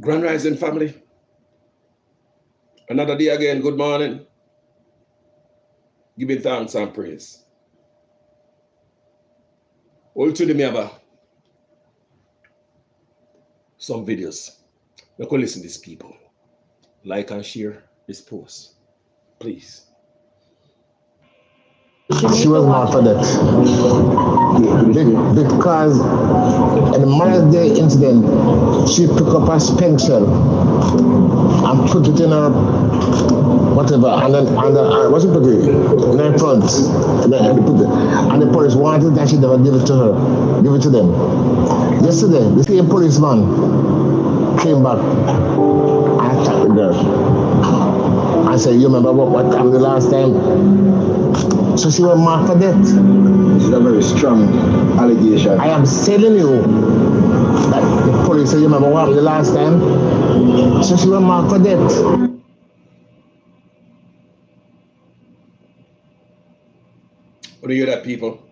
Grand Rising family. Another day again, good morning. Give me thanks and praise. All today me have some videos. You can listen to these people. Like and share this post. Please. She was mad for that. Because in the Mannaz Day incident, she picked up a spank shell and put it in her whatever, and then what she put it in her front. And the police wanted that she never give it to her, give it to them. Yesterday, the same policeman came back and attacked the girl. I said, you remember what happened the last time? So she was marked for death. This is a very strong allegation. I am telling you that the police said, you remember what happened the last time? So she was marked for death. What do you hear that, people?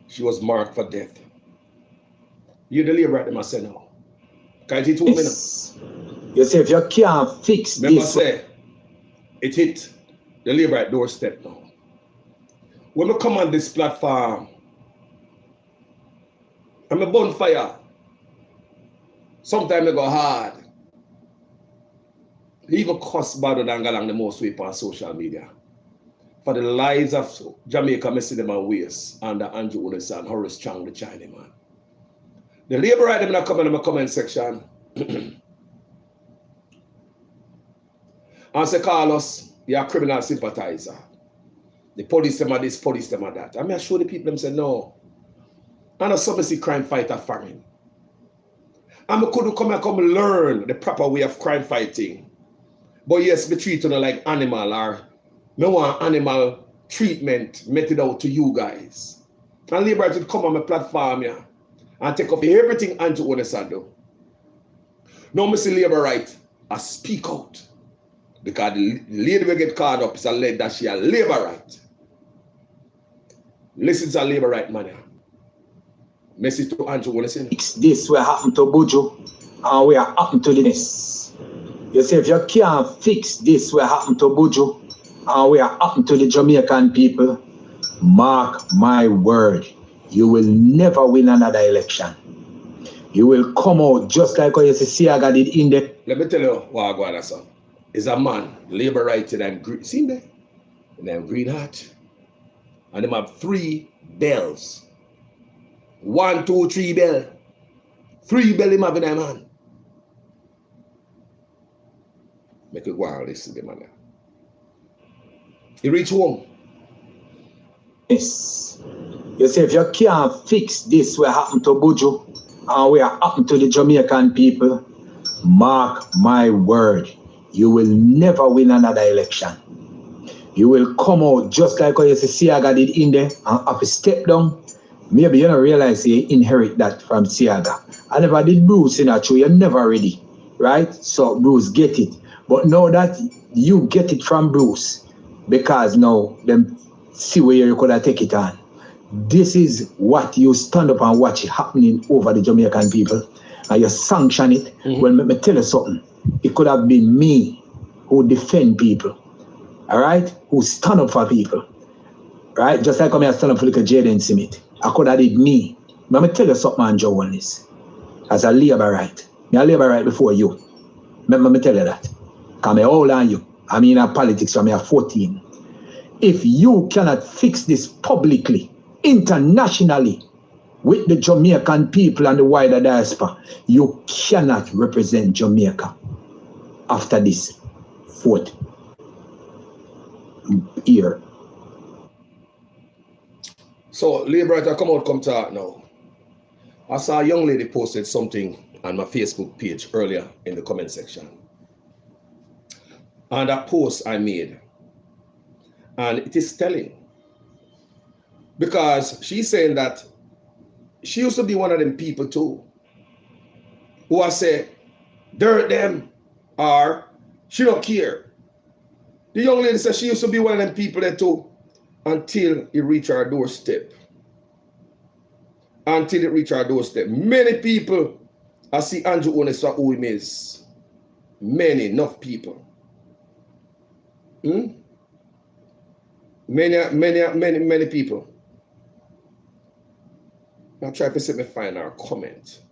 She was marked for death. You deliver right them, I say no. Can't it 2 minutes? You say if you can't fix Remember this. say, it hit the labor at doorstep now. When we come on this platform, I'm a bonfire. Sometimes I go hard. Even cuss better than galang the most way on social media. For the lives of Jamaica, I see them and waste under Andrew Ulis and Horace Chang, the Chinaman. The labor right them not coming in my comment section. And say, Carlos, you're a criminal sympathizer. The police them are this, police them are that. I mean, I show the people them say, no. And I saw see crime fighter farming. And I couldn't come and learn the proper way of crime fighting. But yes, we treat them like animal, or no want animal treatment meted out to you guys. And labor to come on my platform here and take off everything Andrew Ulis do. No, I see labor right, I speak out. Because the lady will get caught up is alleged that she a labor right. Listen to a labor right man. Message to Andrew Ulis. Fix this will happen to Buju and will happen to this. You say if you can't fix this will happen to Buju and will happen to the Jamaican people, mark my word, you will never win another election. You will come out just like how you see Siaga did in the. Let me tell you what Wagwan son. Is a man, labor righted and green. See him there? And then green hat. And them have 3 bells. 1, 2, 3 bell. 3 bell him have in that man. Make it wild listen to the man. He reach home. Yes. You say if you can't fix this will happen to Buju and will happen to the Jamaican people, mark my word, you will never win another election. You will come out just like how you see Siaga did in there and have to step down. Maybe you don't realize you inherit that from Siaga. I never did Bruce in that show, you're never ready, right? So Bruce get it. But now that you get it from Bruce, because now them see where you could have take it on. This is what you stand up and watch happening over the Jamaican people. And you sanction it. Well, let me tell you something. It could have been me who defend people, all right? Who stand up for people, right? Just like I stand up for like a Jaden Smith. I could have did me. But let me tell you something, man, Joe, on this. As a labor right. Me a labor right before you. Let me tell you that. Because I'm older than you. I mean, in politics, so I'm 14. If you cannot fix this publicly, internationally, with the Jamaican people and the wider diaspora, you cannot represent Jamaica after this 4th year. So, labor right, I come talk now. I saw a young lady posted something on my Facebook page earlier in the comment section. And that post I made. And it is telling. Because she's saying that she used to be one of them people too, who I say, dirt them, or she don't care. The young lady said she used to be one of them people there too, until it reached our doorstep. Until it reached our doorstep. Many people I see Andrew Honest for who he is. Many, enough people. Many people. I'll try to see if I find our comment.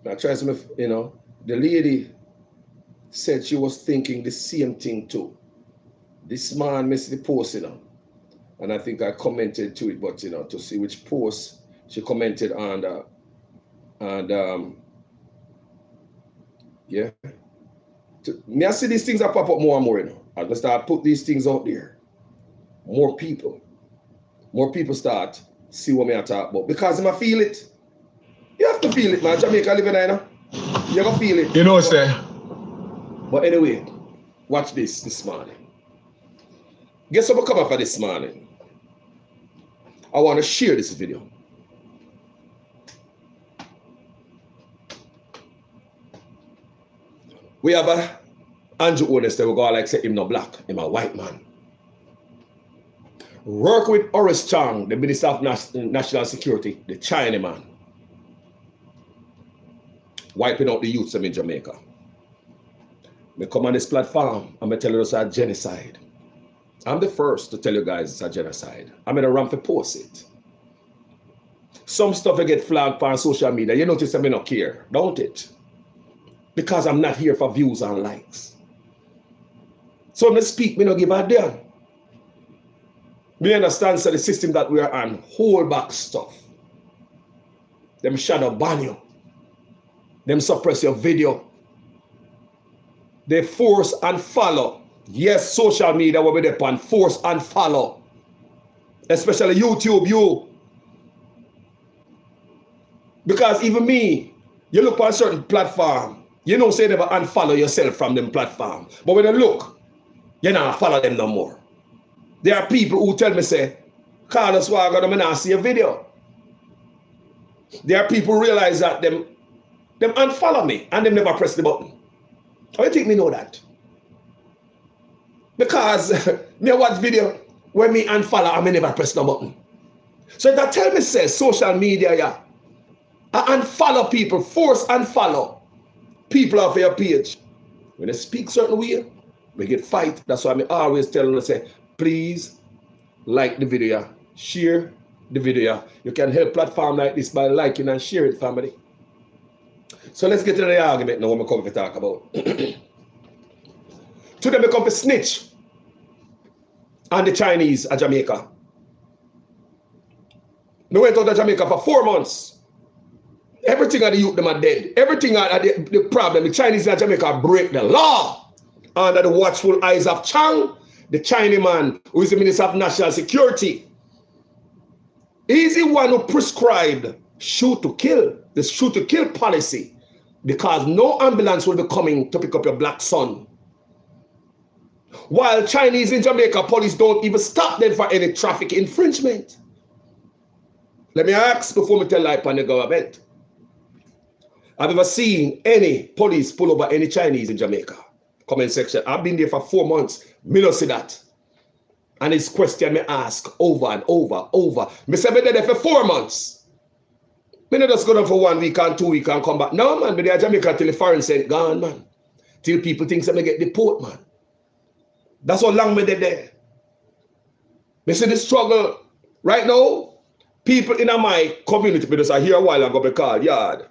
Now try to, you know, the lady said she was thinking the same thing too. This man missed the post, you know, and I think I commented to it, but you know, to see which post she commented on, and yeah. Me I see these things that pop up more and more, you know. I just start put these things out there. More people start see what me I talk about because I feel it. You have to feel it, man. Jamaica living there, you know. You gonna feel it. You know, sir. But anyway, watch this morning. Guess what will come up for this morning? I want to share this video. We have a Andrew Honest that we go like say him no black, him a white man. Work with Horace Chang, the Minister of National Security, the China man. Wiping out the youths in Jamaica. Me come on this platform and me tell you it's a genocide. I'm the first to tell you guys it's a genocide. I'm in a ramp to post it. Some stuff I get flagged on social media. You notice I may not care, don't it? Because I'm not here for views and likes. So when I speak, me not give a damn. Me understand so the system that we are on hold back stuff. Them shadow ban you. Them suppress your video. They force and follow. Yes, social media will be there upon force and follow. Especially YouTube, you. Because even me, you look on a certain platform, you know say never unfollow yourself from them platform. But when you look, you not follow them no more. There are people who tell me say, Carlos Wagwan, I'm not see a video. There are people who realize that them unfollow me and them never press the button. How you think me know that? Because me watch video when me unfollow and me never press the button. So that tell me say social media, yeah, I unfollow people, force unfollow people off your page. When they speak certain way, we get fight. That's why I always tell them to say, please like the video, share the video. You can help platform like this by liking and share it, family. So let's get to the argument now. What we come to talk about. Today we come to snitch on the Chinese at Jamaica. We went out to Jamaica for 4 months. Everything at the youth them are dead. Everything at the problem. The Chinese in Jamaica break the law under the watchful eyes of Chang, the Chinese man who is the Minister of National Security. He's the one who prescribed shoot to kill, the shoot to kill policy, because no ambulance will be coming to pick up your black son. While Chinese in Jamaica police don't even stop them for any traffic infringement. Let me ask before we tell lie upon the government. Have you ever seen any police pull over any Chinese in Jamaica? Comment section. I've been there for 4 months. Me not see that. And it's question me ask over and over. Me say me there for 4 months. Me not just go down for 1 week and 2 weeks and come back. No man, me there in Jamaica till the foreign sent gone, man. Till people think that me get deported, man. That's how long me there. Me see the struggle right now. People in my community, because I hear a while ago be called yard.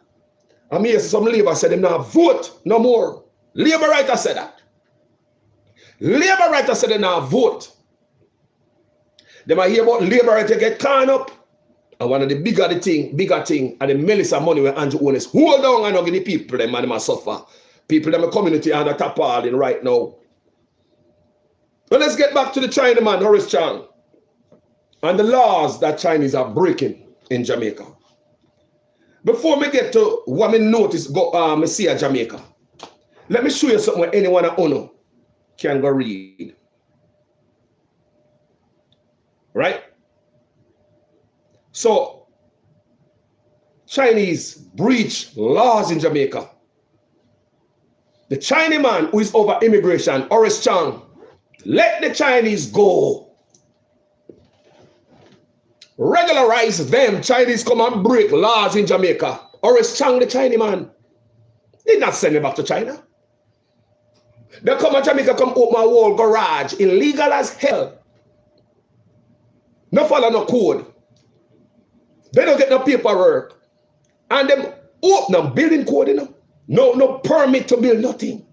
I'm here some labor said them not vote no more. Labor writer said that. Labor writer said they not vote. Them I hear about labor writer get caught up. And one of the bigger thing, and the Melissa money where Andrew Honest hold on and not give the people them and them suffer. People in the community are the top in right now. But let's get back to the China man, Horace Chang, and the laws that Chinese are breaking in Jamaica. Before me get to what me notice me see at Jamaica, let me show you something where anyone at UNO can go read. Right? So, Chinese breach laws in Jamaica. The Chinese man who is over immigration, Horace Chang, let the Chinese go. regularize them. Chinese come and break laws in Jamaica. Horace Chang, the Chinese man, did not send me back to China. They come to Jamaica, come open a whole garage, illegal as hell. No follow no code. They don't get no paperwork. And them open a building code, you know. No permit to build nothing.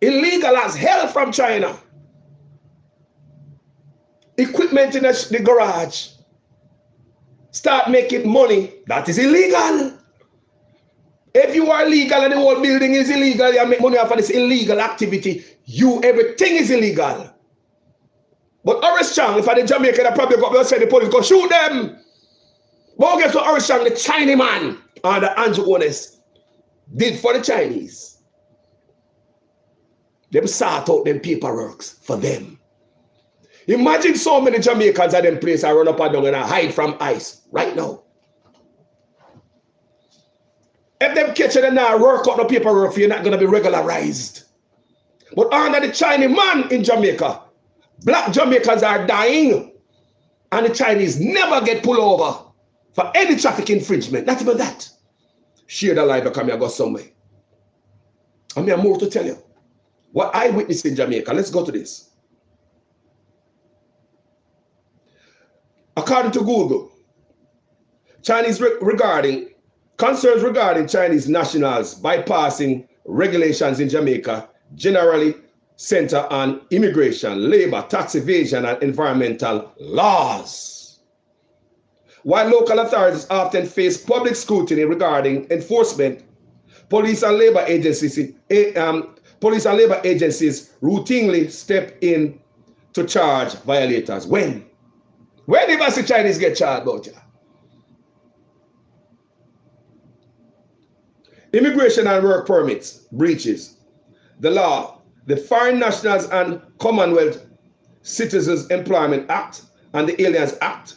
Illegal as hell from China. Equipment in the garage. Start making money. That is illegal. If you are legal and the whole building is illegal, you make money off of this illegal activity, everything is illegal. But Horace Chang, if I the Jamaican, I probably got say the police go shoot them. But guess what Horace Chang, the Chinese man, and the Andrew Honest did for the Chinese? Them sort out them paperwork for them. Imagine so many Jamaicans at them place I run up and down and I hide from ICE right now. If them catch you and now work out the paperwork for you, not going to be regularized. But under the Chinese man in Jamaica, black Jamaicans are dying. And the Chinese never get pulled over for any traffic infringement. Not even that. Share the life because I go somewhere. I have more to tell you. What I witnessed in Jamaica. Let's go to this. According to Google, concerns regarding Chinese nationals bypassing regulations in Jamaica generally center on immigration, labor, tax evasion, and environmental laws. While local authorities often face public scrutiny regarding enforcement, police and labor agencies routinely step in to charge violators. When did the Chinese get charged about you? Immigration and work permits, breaches. The law, the Foreign Nationals and Commonwealth Citizens Employment Act and the Aliens Act.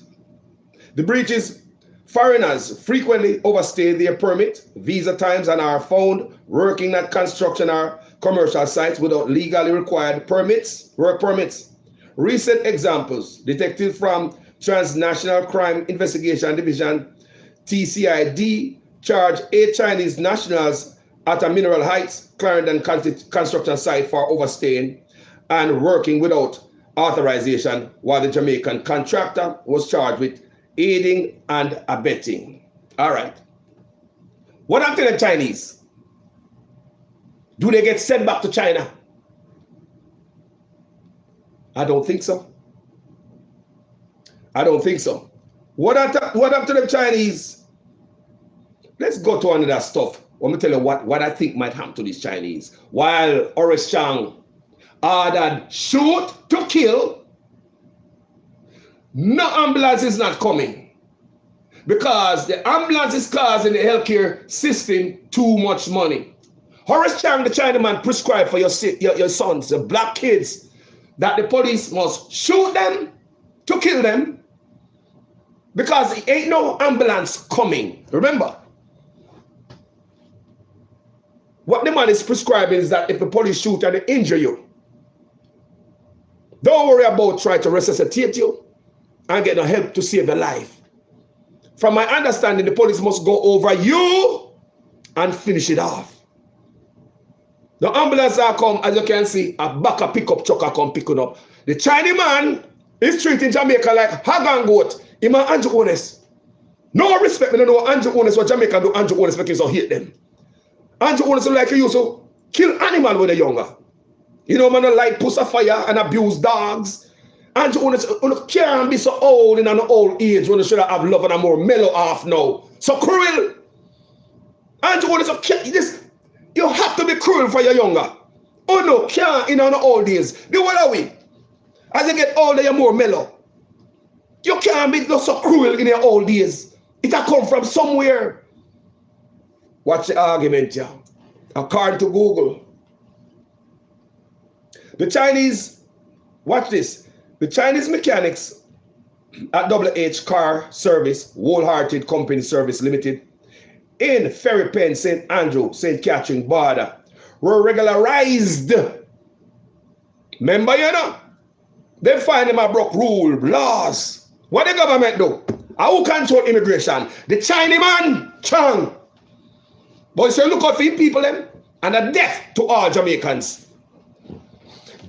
The breaches, foreigners frequently overstay their permit, visa times, and are found working at construction or commercial sites without legally required permits, work permits. Recent examples, detectives from Transnational Crime Investigation Division, TCID, charged 8 Chinese nationals at a Mineral Heights, Clarendon construction site for overstaying and working without authorization, while the Jamaican contractor was charged with aiding and abetting. All right. What happened to the Chinese? Do they get sent back to China? I don't think so. I don't think so. What happened to the Chinese? Let's go to another stuff. Let me tell you what I think might happen to these Chinese. While Horace Chang ordered shoot to kill, no ambulance is not coming. Because the ambulance is causing the healthcare system too much money. Horace Chang, the Chinaman, prescribed for your sons, the black kids, that the police must shoot them to kill them because there ain't no ambulance coming. Remember, what the man is prescribing is that if the police shoot and they injure you, don't worry about trying to resuscitate you and get no help to save your life. From my understanding, the police must go over you and finish it off. The ambulance are come, as you can see, a back a pickup truck are come picking up. The Chinese man is treating Jamaica like hog and goat. Him and Andrew Honest. No respect, me don't know Andrew Honest, what Jamaica do Andrew Honest because he hate them. Andrew Honest like he used to kill animals when they're younger. You know, man, like pussy fire and abuse dogs. Andrew Honest can't be so old in an old age when they should have love and a more mellow off now. So cruel. Andrew Honest, you have to be cruel for your younger. Oh no, can't in an old days. The what are we? As you get older, you're more mellow. You can't be so cruel in your old days. It has come from somewhere. Watch the argument, yeah. According to Google. The Chinese, watch this. The Chinese mechanics at WH Car Service, Wholehearted Company Service Limited, in Ferry Pen, St. Andrew, St. Catherine border, were regularized. Remember, you know? They find them a broke rule, laws, What the government do? Who control immigration? The Chinaman, Chang. But so look out for people them and a death to all Jamaicans.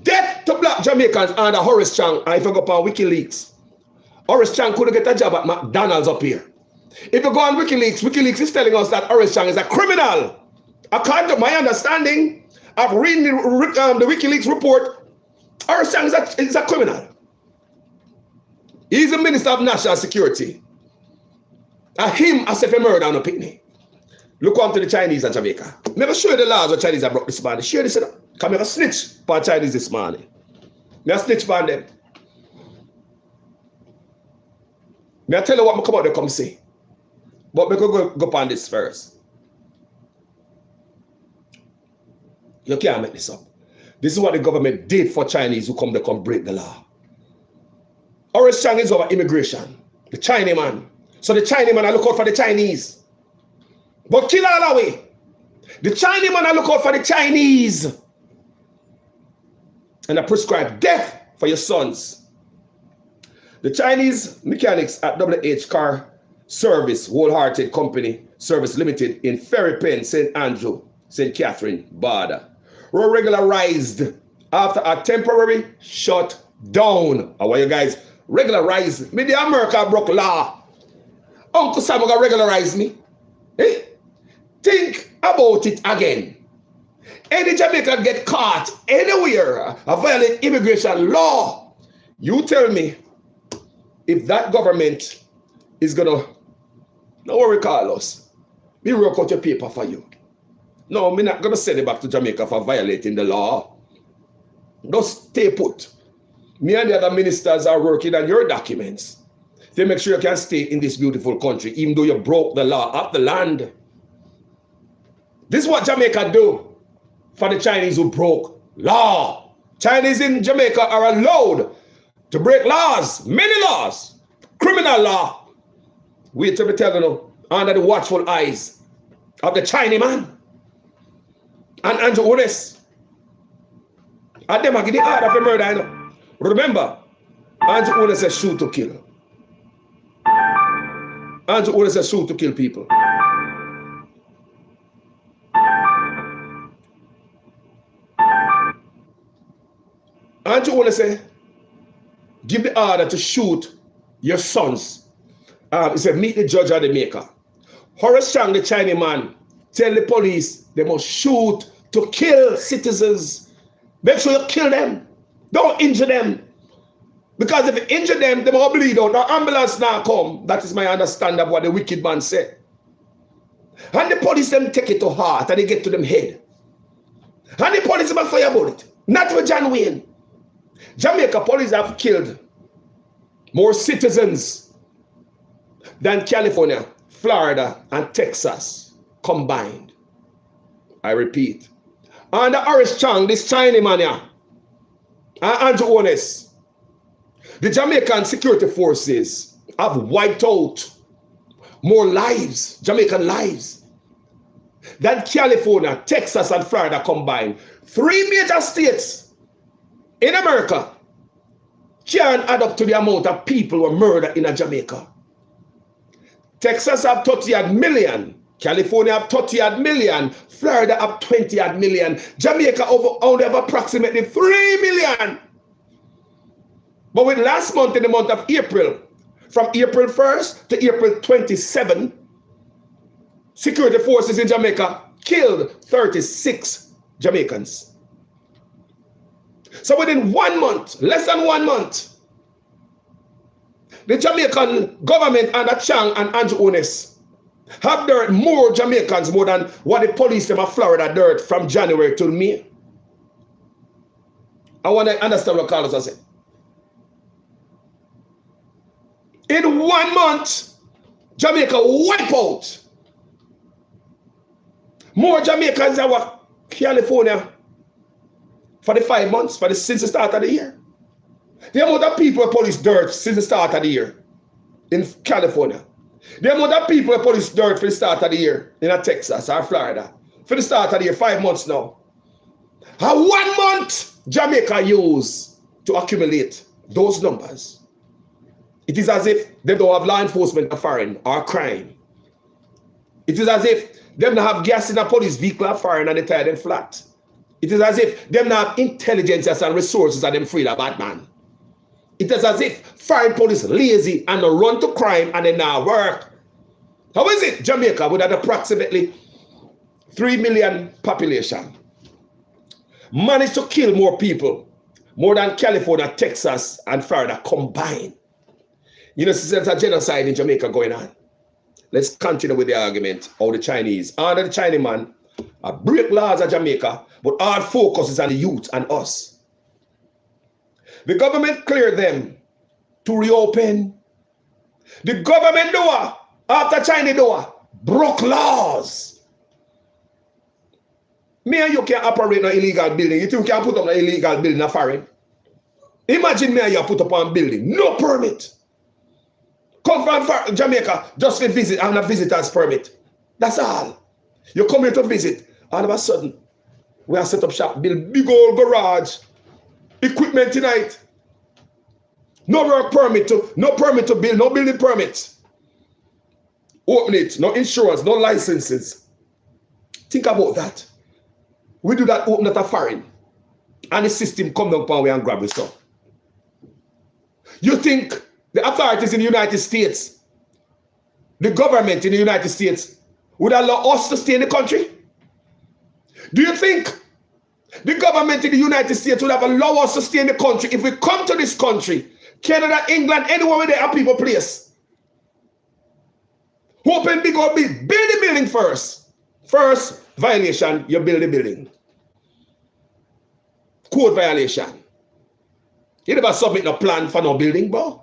Death to black Jamaicans under Horace Chang. And if you go on WikiLeaks, Horace Chang couldn't get a job at McDonald's up here. If you go on WikiLeaks, WikiLeaks is telling us that Horace Chang is a criminal. According to my understanding of reading the WikiLeaks report, Horace Chang is a criminal. He's the Minister of National Security. And him as if a murder on a picnic. Look on to the Chinese and Jamaica. Never show you the laws of Chinese that broke this morning. Share this. Come here, snitch for Chinese this morning. Me snitch for them. Me tell you what me come out there come say. But me go on this first. You can't make this up. This is what the government did for Chinese who come break the law. Horace Chang is over immigration. The Chinaman. So the Chinaman, I look out for the Chinese. But kill all the way. The Chinaman, I look out for the Chinese. And I prescribe death for your sons. The Chinese mechanics at WH Car Service, Wholehearted Company, Service Limited in Ferry Pen, St. Andrew, St. Catherine, Border, were regularized after a temporary shutdown. How are you guys? Regularized. Me the America broke law. Uncle Sam gonna regularize me. Eh? Think about it again. Any Jamaican get caught anywhere violating immigration law. You tell me if that government is gonna, no worry, Carlos. Me work out your paper for you. No, me not gonna send it back to Jamaica for violating the law. Just stay put. Me and the other ministers are working on your documents to make sure you can stay in this beautiful country, even though you broke the law of the land. This is what Jamaica do for the Chinese who broke law. Chinese in Jamaica are allowed to break laws, many laws, criminal law. Wait till me tell you, under the watchful eyes of the Chinaman and Andrew Ones. And them are getting hard of a murder, you know. Remember, Andrew Ones says shoot to kill. Andrew Ones says shoot to kill people. Andrew Ones say, give the order to shoot your sons. He said, meet the judge or the maker. Horace Chang, the Chinaman, tell the police they must shoot to kill citizens. Make sure you kill them. Don't injure them. Because if you injure them, they will bleed out. Now ambulance now come. That is my understanding of what the wicked man said. And the police them take it to heart and they get to them head. And the police them fire bullet. Not for John Wayne. Jamaica police have killed more citizens than California, Florida, and Texas combined. I repeat. Under Horace Chang, this Chinaman here, and Andrew Ones, the Jamaican security forces have wiped out more lives, Jamaican lives, than California, Texas, and Florida combined. 3 major states in America can't add up to the amount of people who were murdered in Jamaica. Texas have 30 million. California have 30 million. Florida have 20 million. Jamaica only have approximately 3 million. But with last month, in the month of April, from April 1st to April 27, security forces in Jamaica killed 36 Jamaicans. So within 1 month, less than 1 month, the Jamaican government under Chang and Andrew Ones have dirt more Jamaicans more than what the police in Florida dirt from January to May. I want to understand what Carlos has said. In 1 month, Jamaica wipe out more Jamaicans than what California for the 5 months, since the start of the year. The amount of people police dirt since the start of the year in California. The amount of people police dirt for the start of the year in Texas or Florida. For the start of the year, 5 months now. How 1 month Jamaica used to accumulate those numbers. It is as if they don't have law enforcement of foreign or crime. It is as if them not have gas in a police vehicle of foreign and they tie them flat. It is as if them not have intelligence and resources and them free the bad man. It is as if foreign police lazy and they run to crime and they now work. How is it Jamaica with an approximately 3 million population managed to kill more people, more than California, Texas, and Florida combined? You know, there's a genocide in Jamaica going on. Let's continue with the argument how the Chinese, under the Chinese man, break laws of Jamaica, but all focus is on the youth and us. The government cleared them to reopen. The government door, after China door, broke laws. Me and you can operate an illegal building. You think you can put up an illegal building in a foreign? Imagine me and you put up a building, no permit. Come from Jamaica just to visit and a visitor's permit. That's all. You come here to visit, all of a sudden, we are set up shop, build big old garage, equipment tonight. No work permit to build, no building permits. Open it, no insurance, no licenses. Think about that. We do that, open at a foreign. And the system come down power and grab the stuff. You think the authorities in the United States, the government in the United States, would allow us to stay in the country? Do you think the government in the United States would have allowed us to stay in the country if we come to this country, Canada, England, anywhere where there are people place? Open big or big, build the building first. First violation, you build the building. Code violation. You never submit no plan for no building, bro.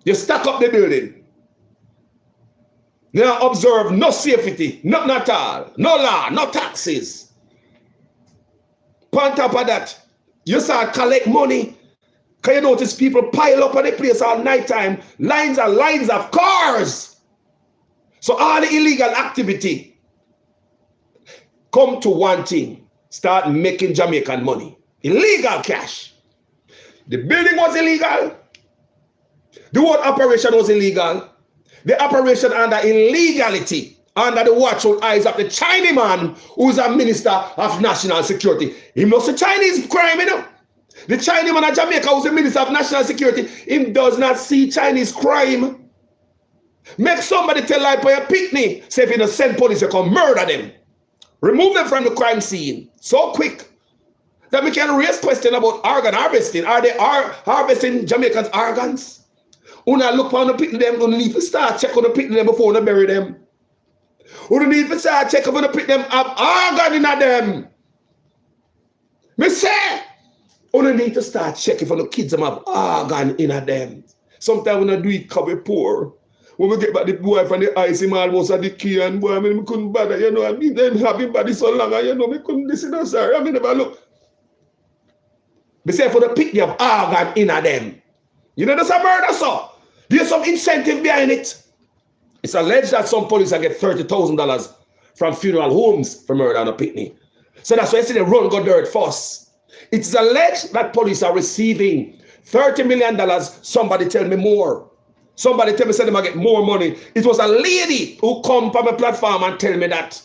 You stack up the building. Now observe no safety, nothing at all, no law, no taxes. On top of that, you start collect money. Can you notice people pile up on the place all night time? Lines and lines of cars. So all the illegal activity come to one thing. Start making Jamaican money. Illegal cash. The building was illegal. The whole operation was illegal. The operation under illegality, under the watchful eyes of the Chinese man who is a minister of national security. He knows the Chinese crime, you know. The Chinese man of Jamaica who's the minister of national security, he does not see Chinese crime. Make somebody tell lie for a picnic. Say if you don't send police, you can murder them. Remove them from the crime scene so quick that we can raise question about organ harvesting. Are they harvesting Jamaicans' organs? Una look on the picnic them, don't need to start check on the picnic them before they bury them. We don't need to start check on the picnic them have organ in them. Me say, we don't need to start checking for the kids them have organ in them. Sometimes we don't do it because we're poor. When we get back the boy from the ice, him almost at the key and boy, I mean, we couldn't bother, you know, I mean, them having body so long, you know, we couldn't listen to sir. I mean, never look. Me say for the picnic of organ in them. You know, that's a murder, so. There's some incentive behind it. It's alleged that some police get $30,000 from funeral homes for murder on a picnic. So that's why I say they run go dirt first. It's alleged that police are receiving $30 million. Somebody tell me more. Somebody tell me say they might get more money. It was a lady who come from a platform and tell me that.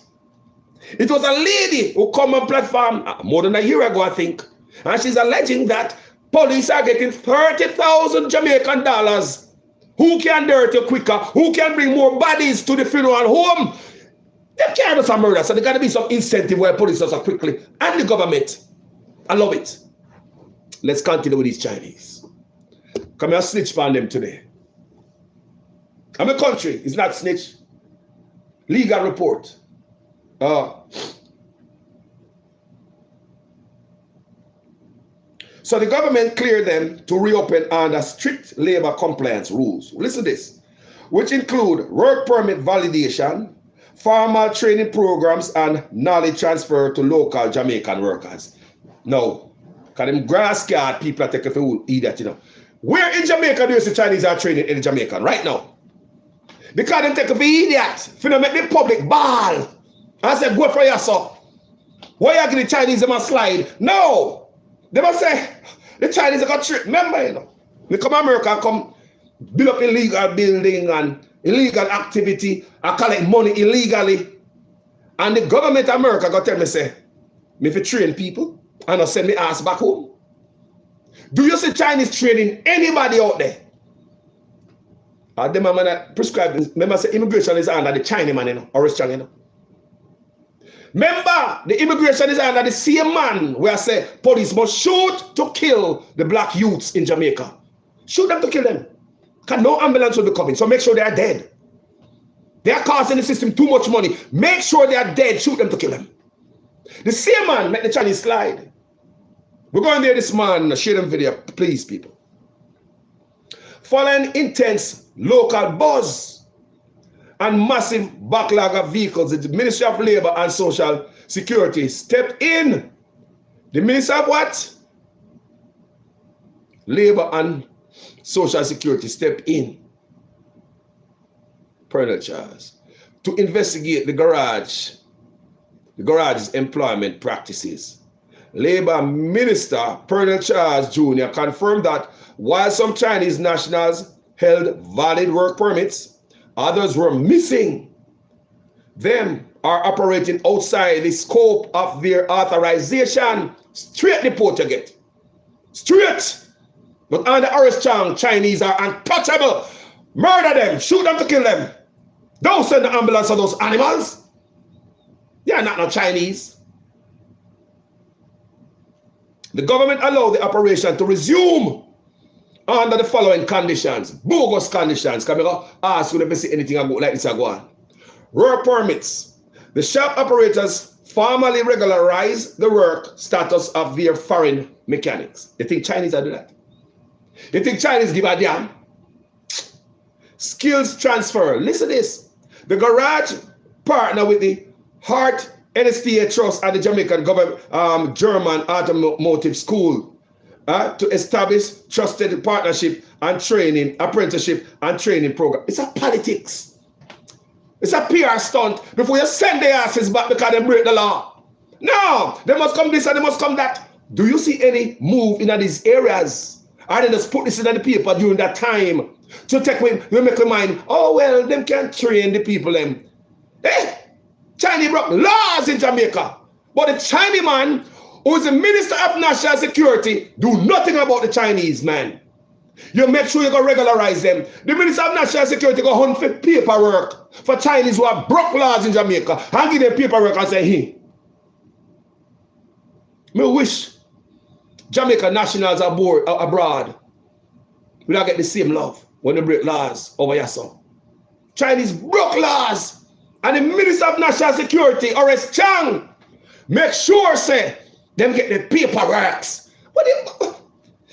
It was a lady who come on platform more than a year ago, I think. And she's alleging that police are getting 30,000 Jamaican dollars. Who can dirt you quicker? Who can bring more bodies to the funeral home? They can't do some murder, so there got to be some incentive where police does it quickly. And the government. I love it. Let's continue with these Chinese. Come here, snitch on them today. I'm a country. It's not snitch. Legal report. So the government cleared them to reopen under strict labor compliance rules. Listen to this, which include work permit validation, formal training programs, and knowledge transfer to local Jamaican workers. Now, because them grass card people are taking for idiot, you know. Where in Jamaica do you see Chinese are training in Jamaica right now? Because them take for idiot, for them make the public ball. I said, go for yourself. Why you give the Chinese them a slide? No. They must say, the Chinese are got tricked. Remember, you know, They come to America and come build up illegal building and illegal activity and collect money illegally. And the government of America got tell me, say, me fi train people and not send me ass back home. Do you see Chinese training anybody out there? Them man prescribe, remember say immigration is under the Chinese man, you know, or strong, you know. Remember, the immigration is under the same man where I say police must shoot to kill the black youths in Jamaica. Shoot them to kill them. Because no ambulance will be coming, so make sure they are dead. They are costing the system too much money. Make sure they are dead, shoot them to kill them. The same man make the Chinese slide. We're going there this man, share them video, please people. Following intense local buzz and massive backlog of vehicles, the Ministry of Labor and Social Security stepped in. The Minister of what? Labor and Social Security stepped in. Colonel Charles, to investigate the garage's employment practices. Labor Minister Colonel Charles Jr. confirmed that while some Chinese nationals held valid work permits, others were missing. Them are operating outside the scope of their authorization. Straight deport you get. Straight. But under Horace Chang, Chinese are untouchable. Murder them, shoot them to kill them. Don't send the ambulance to those animals. They are not no Chinese. The government allowed the operation to resume under the following conditions. Bogus conditions. Can I ask you if you see anything like this go on? Work permits. The shop operators formally regularize the work status of their foreign mechanics. You think Chinese are do that? You think Chinese give a damn? Skills transfer. Listen to this. The garage partner with the Heart NSTA Trust and the Jamaican government, German Automotive School to establish trusted partnership and training, apprenticeship and training program. It's a politics. It's a PR stunt before you send their asses back because they break the law. No, they must come this and they must come that. Do you see any move in these areas? Or they just put this in the paper during that time to take me, you make your mind, oh well, them can't train the people them. Chinese broke laws in Jamaica. But the Chinese man, who is the Minister of National Security, do nothing about the Chinese man. You make sure you go regularize them. The Minister of National Security go hunt for paperwork for Chinese who have broke laws in Jamaica and give them paperwork and say, hey. Me wish Jamaican nationals abroad will not get the same love when they break laws over here. So Chinese broke laws. And the Minister of National Security, Horace Chang, make sure, say, them get the paperwork.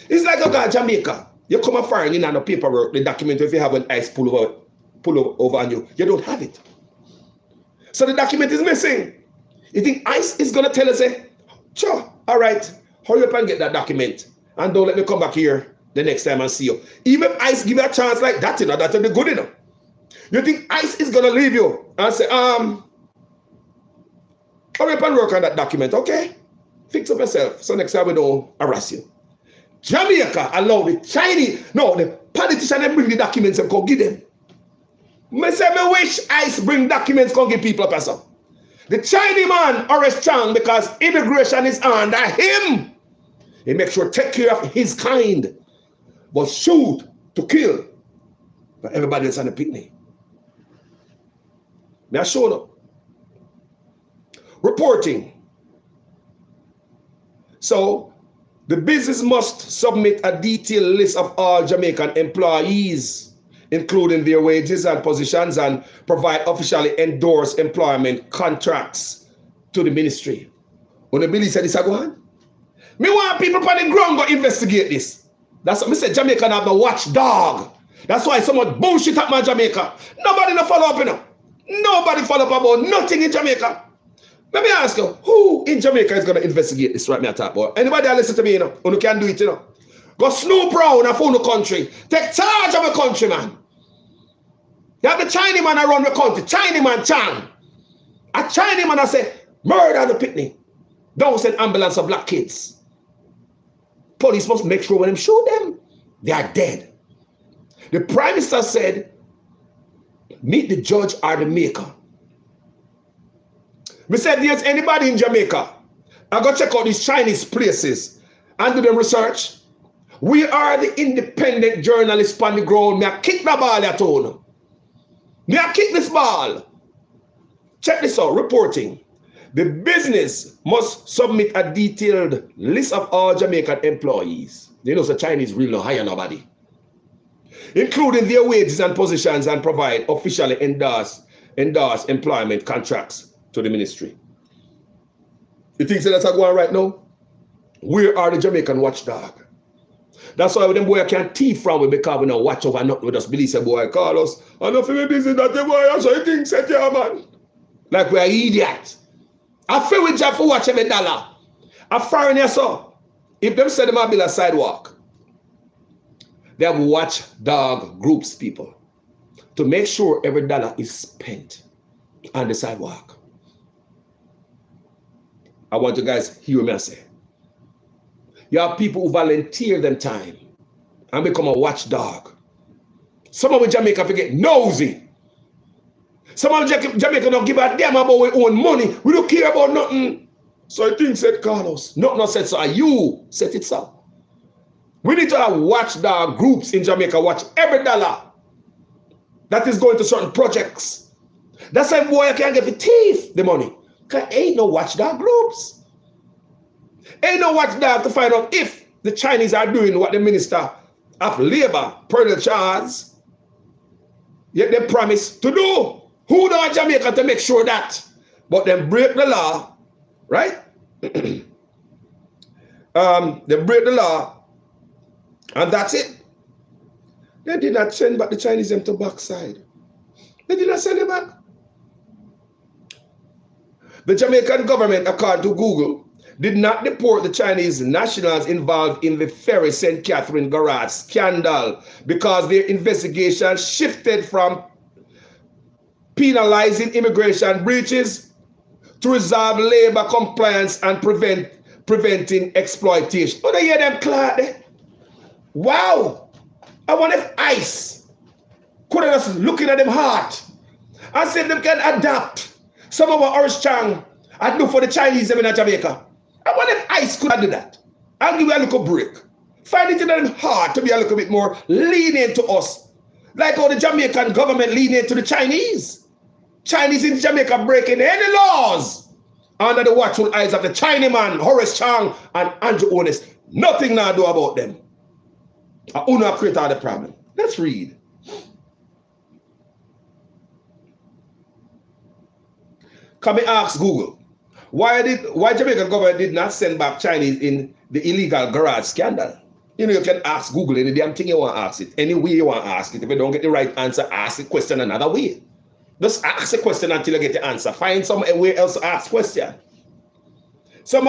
It's like a guy in Jamaica. You come and find in the paperwork, the document, if you have an ice pull over on you, you don't have it. So the document is missing. You think ICE is going to tell us, say, sure, all right, hurry up and get that document. And don't let me come back here the next time and see you. Even if ICE give you a chance like that, you know, that will be good enough. You think ICE is going to leave you and say, hurry up and work on that document, okay? Fix up yourself so next time we don't harass you. Jamaica allow the Chinese, no, the politicians they bring the documents and go give them. Me say me wish ICE bring documents and give people a person. The Chinese man, Horace Chang, because immigration is under him. He makes sure to take care of his kind. But shoot to kill for everybody else on the picnic. May I show up? Reporting. So, the business must submit a detailed list of all Jamaican employees, including their wages and positions, and provide officially endorsed employment contracts to the ministry. When the Billy said this, I go on. Me want people on the ground go investigate this. That's what I said. Jamaica have no watchdog. That's why so much bullshit at my Jamaica. Nobody no follow up, you know. Nobody follow up about nothing in Jamaica. Let me ask you, who in Jamaica is going to investigate this right now, talk about? Anybody that listen to me, you know, who can do it, you know? Go snoop around and phone the country. Take charge of the country, man. You have the Chinese man around the country. Chinese man, Chang. A Chinese man I say, murder the picnic. Don't send ambulance of black kids. Police must make sure when them shoot them, They are dead. The Prime Minister said, meet the judge or the maker. We said, there's anybody in Jamaica, I go check out these Chinese places and do them research. We are the independent journalists on the ground. Me a kick the ball at all. Me a kick this ball. Check this out, reporting. The business must submit a detailed list of all Jamaican employees. You know, so Chinese really don't hire nobody. Including their wages and positions, and provide officially endorsed employment contracts to the ministry. You think so that's going on right now? We are the Jamaican watchdog. That's why them boy can't thief from we because we don't watch over nothing. We just believe say boy call us. I don't feel busy that the boy so you think set yeah, man. Like we are idiots. I feel with job for watch every dollar. A foreigner so if them say them a build a sidewalk, they have watchdog groups people to make sure every dollar is spent on the sidewalk. I want you guys hear me say. You have people who volunteer them time and become a watchdog. Some of Jamaica forget nosy. Some of Jamaica don't give a damn about our own money. We don't care about nothing. So I think said Carlos. Nothing said so. You said it so. We need to have watchdog groups in Jamaica watch every dollar that is going to certain projects. That's why boy can't get the thief the money. Because ain't no watchdog groups. Ain't no watchdog to find out if the Chinese are doing what the Minister of Labor, per the charge, yet they promise to do. Who know Jamaica to make sure that? But then break the law, right? They break the law, and that's it. They did not send back the Chinese them to backside. They did not send it back. The Jamaican government, according to Google, did not deport the Chinese nationals involved in the Ferry St. Catherine garage scandal because their investigation shifted from penalizing immigration breaches to resolve labor compliance and preventing exploitation. Oh, they hear them clear there? Wow! I wonder if ICE could have just looking at them hard and said them can adapt some of our Irish Chang and do for the Chinese them in Jamaica. I wonder if ICE could do that. I'll give you a little break. Find it in them hard to be a little bit more lenient to us. Like how the Jamaican government lenient to the Chinese. Chinese in Jamaica breaking any laws under the watchful eyes of the Chinaman, Horace Chang, and Andrew Onis. Nothing now do about them. I will create all the problem. Let's read. Come and ask Google. Why Jamaican government did not send back Chinese in the illegal garage scandal? You know, you can ask Google any damn thing you want to ask it. Any way you want to ask it. If you don't get the right answer, ask the question another way. Just ask the question until you get the answer. Find somewhere else to ask question. So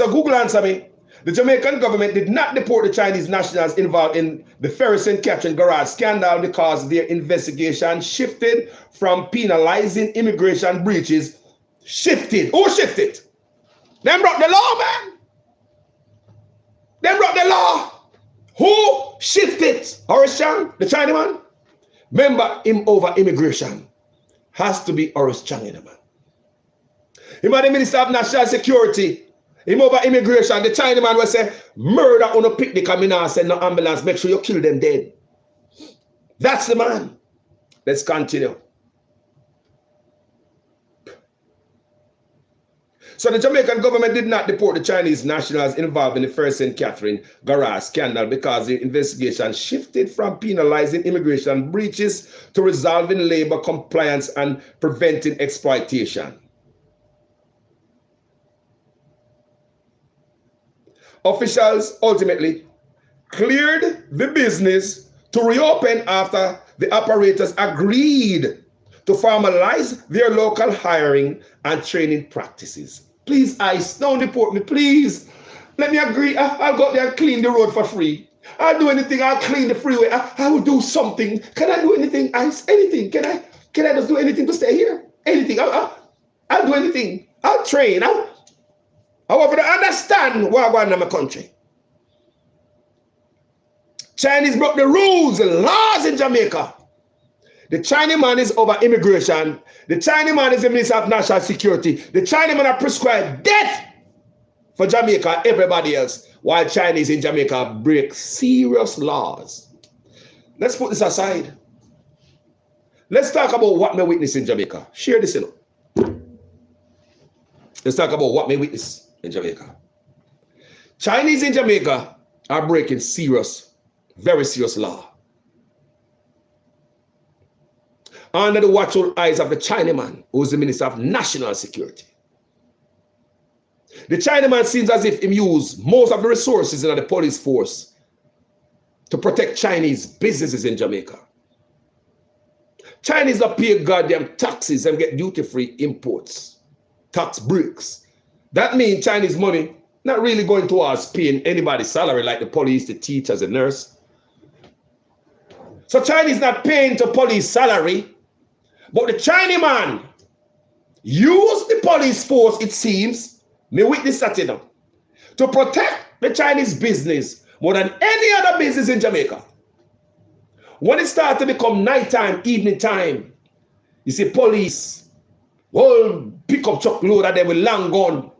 Google answer me. The Jamaican government did not deport the Chinese nationals involved in the Ferry St. Catherine garage scandal because their investigation shifted from penalizing immigration breaches. Shifted. Who shifted? Them broke the law, man. Them broke the law. Who shifted? Horace Chang, the Chinaman? Remember him over immigration. Has to be Horace Chang, man. Him and the Minister of National Security. Him over immigration. The Chinaman will say, murder on a picnic and me now send no ambulance. Make sure you kill them dead. That's the man. Let's continue. So the Jamaican government did not deport the Chinese nationals involved in the Ferry St. Catherine garage scandal because the investigation shifted from penalizing immigration breaches to resolving labor compliance and preventing exploitation. Officials ultimately cleared the business to reopen after the operators agreed to formalize their local hiring and training practices. Please, ICE, don't deport me, please. Let me agree. I'll go out there and clean the road for free. I'll do anything. I'll clean the freeway. I will do something. Can I do anything, ICE? Anything? Can I just do anything to stay here? Anything. I'll do anything. I'll train. However, I understand Wagwan in my country. Chinese broke the rules, the laws in Jamaica. The Chinaman is over immigration. The Chinaman is the Minister of National Security. The Chinaman are prescribed death for Jamaica and everybody else, while Chinese in Jamaica break serious laws. Let's put this aside. Let's talk about what may witness in Jamaica. Share this, you know. Let's talk about what may witness in Jamaica. Chinese in Jamaica are breaking serious, very serious law. Under the watchful eyes of the Chinaman, who is the Minister of National Security. The Chinaman seems as if he used most of the resources in the police force to protect Chinese businesses in Jamaica. Chinese don't pay goddamn taxes and get duty-free imports, tax breaks. That means Chinese money not really going towards paying anybody's salary like the police, the teachers, the nurse. So Chinese not paying to police salary, but the Chinaman use the police force, it seems, me witness that, you know, to protect the Chinese business more than any other business in Jamaica. When it starts to become nighttime, evening time, you see police, whole pickup truck load of them with long gun,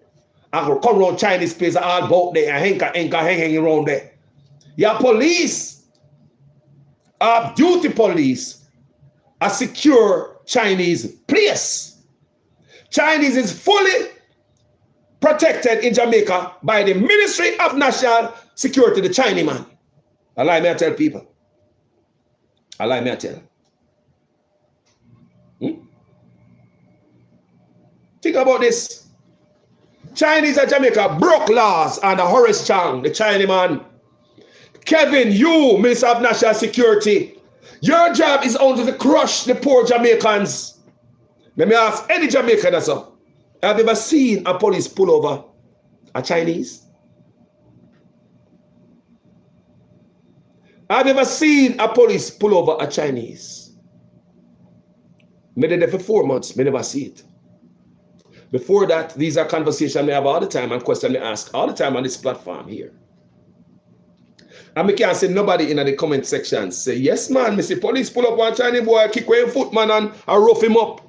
and will come around Chinese place all about there and hanging around there. Your police, duty police, a secure Chinese place. Chinese is fully protected in Jamaica by the Ministry of National Security, the Chinaman. Allow me to tell people. Allow me to tell. Think about this. Chinese and Jamaica broke laws under Horace Chang, the Chinaman. Kevin, you, Minister of National Security, your job is only to crush the poor Jamaicans. Let me ask any Jamaican that's up. Have you ever seen a police pull over a Chinese? Have you ever seen a police pull over a Chinese? Me did there for 4 months, me never see it. Before that, these are conversations we have all the time and questions we ask all the time on this platform here. And me can't say nobody in the comment section say, yes man, me see police pull up one Chinese boy, kick away foot man and rough him up.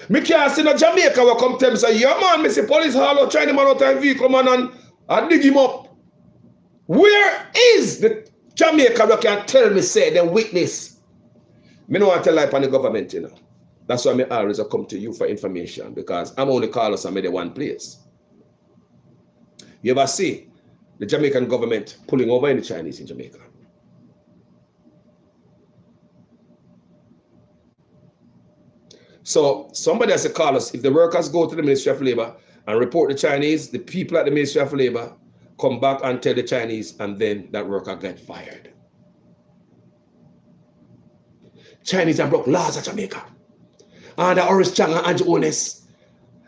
Me can't see no Jamaica will come tell me say, yeah man, me see police haul out Chinese man out of vehicle man and dig him up. Where is the Jamaica that can tell me say the witness? Me no want to lie upon the government, you know. That's why I always come to you for information, because I'm only call us and made one place. You ever see the Jamaican government pulling over any Chinese in Jamaica? So somebody has to call us. If the workers go to the Ministry of Labor and report the Chinese, the people at the Ministry of Labor come back and tell the Chinese, and then that worker get fired. Chinese have broke laws of Jamaica. And the Horace Chang and Andrew Ones.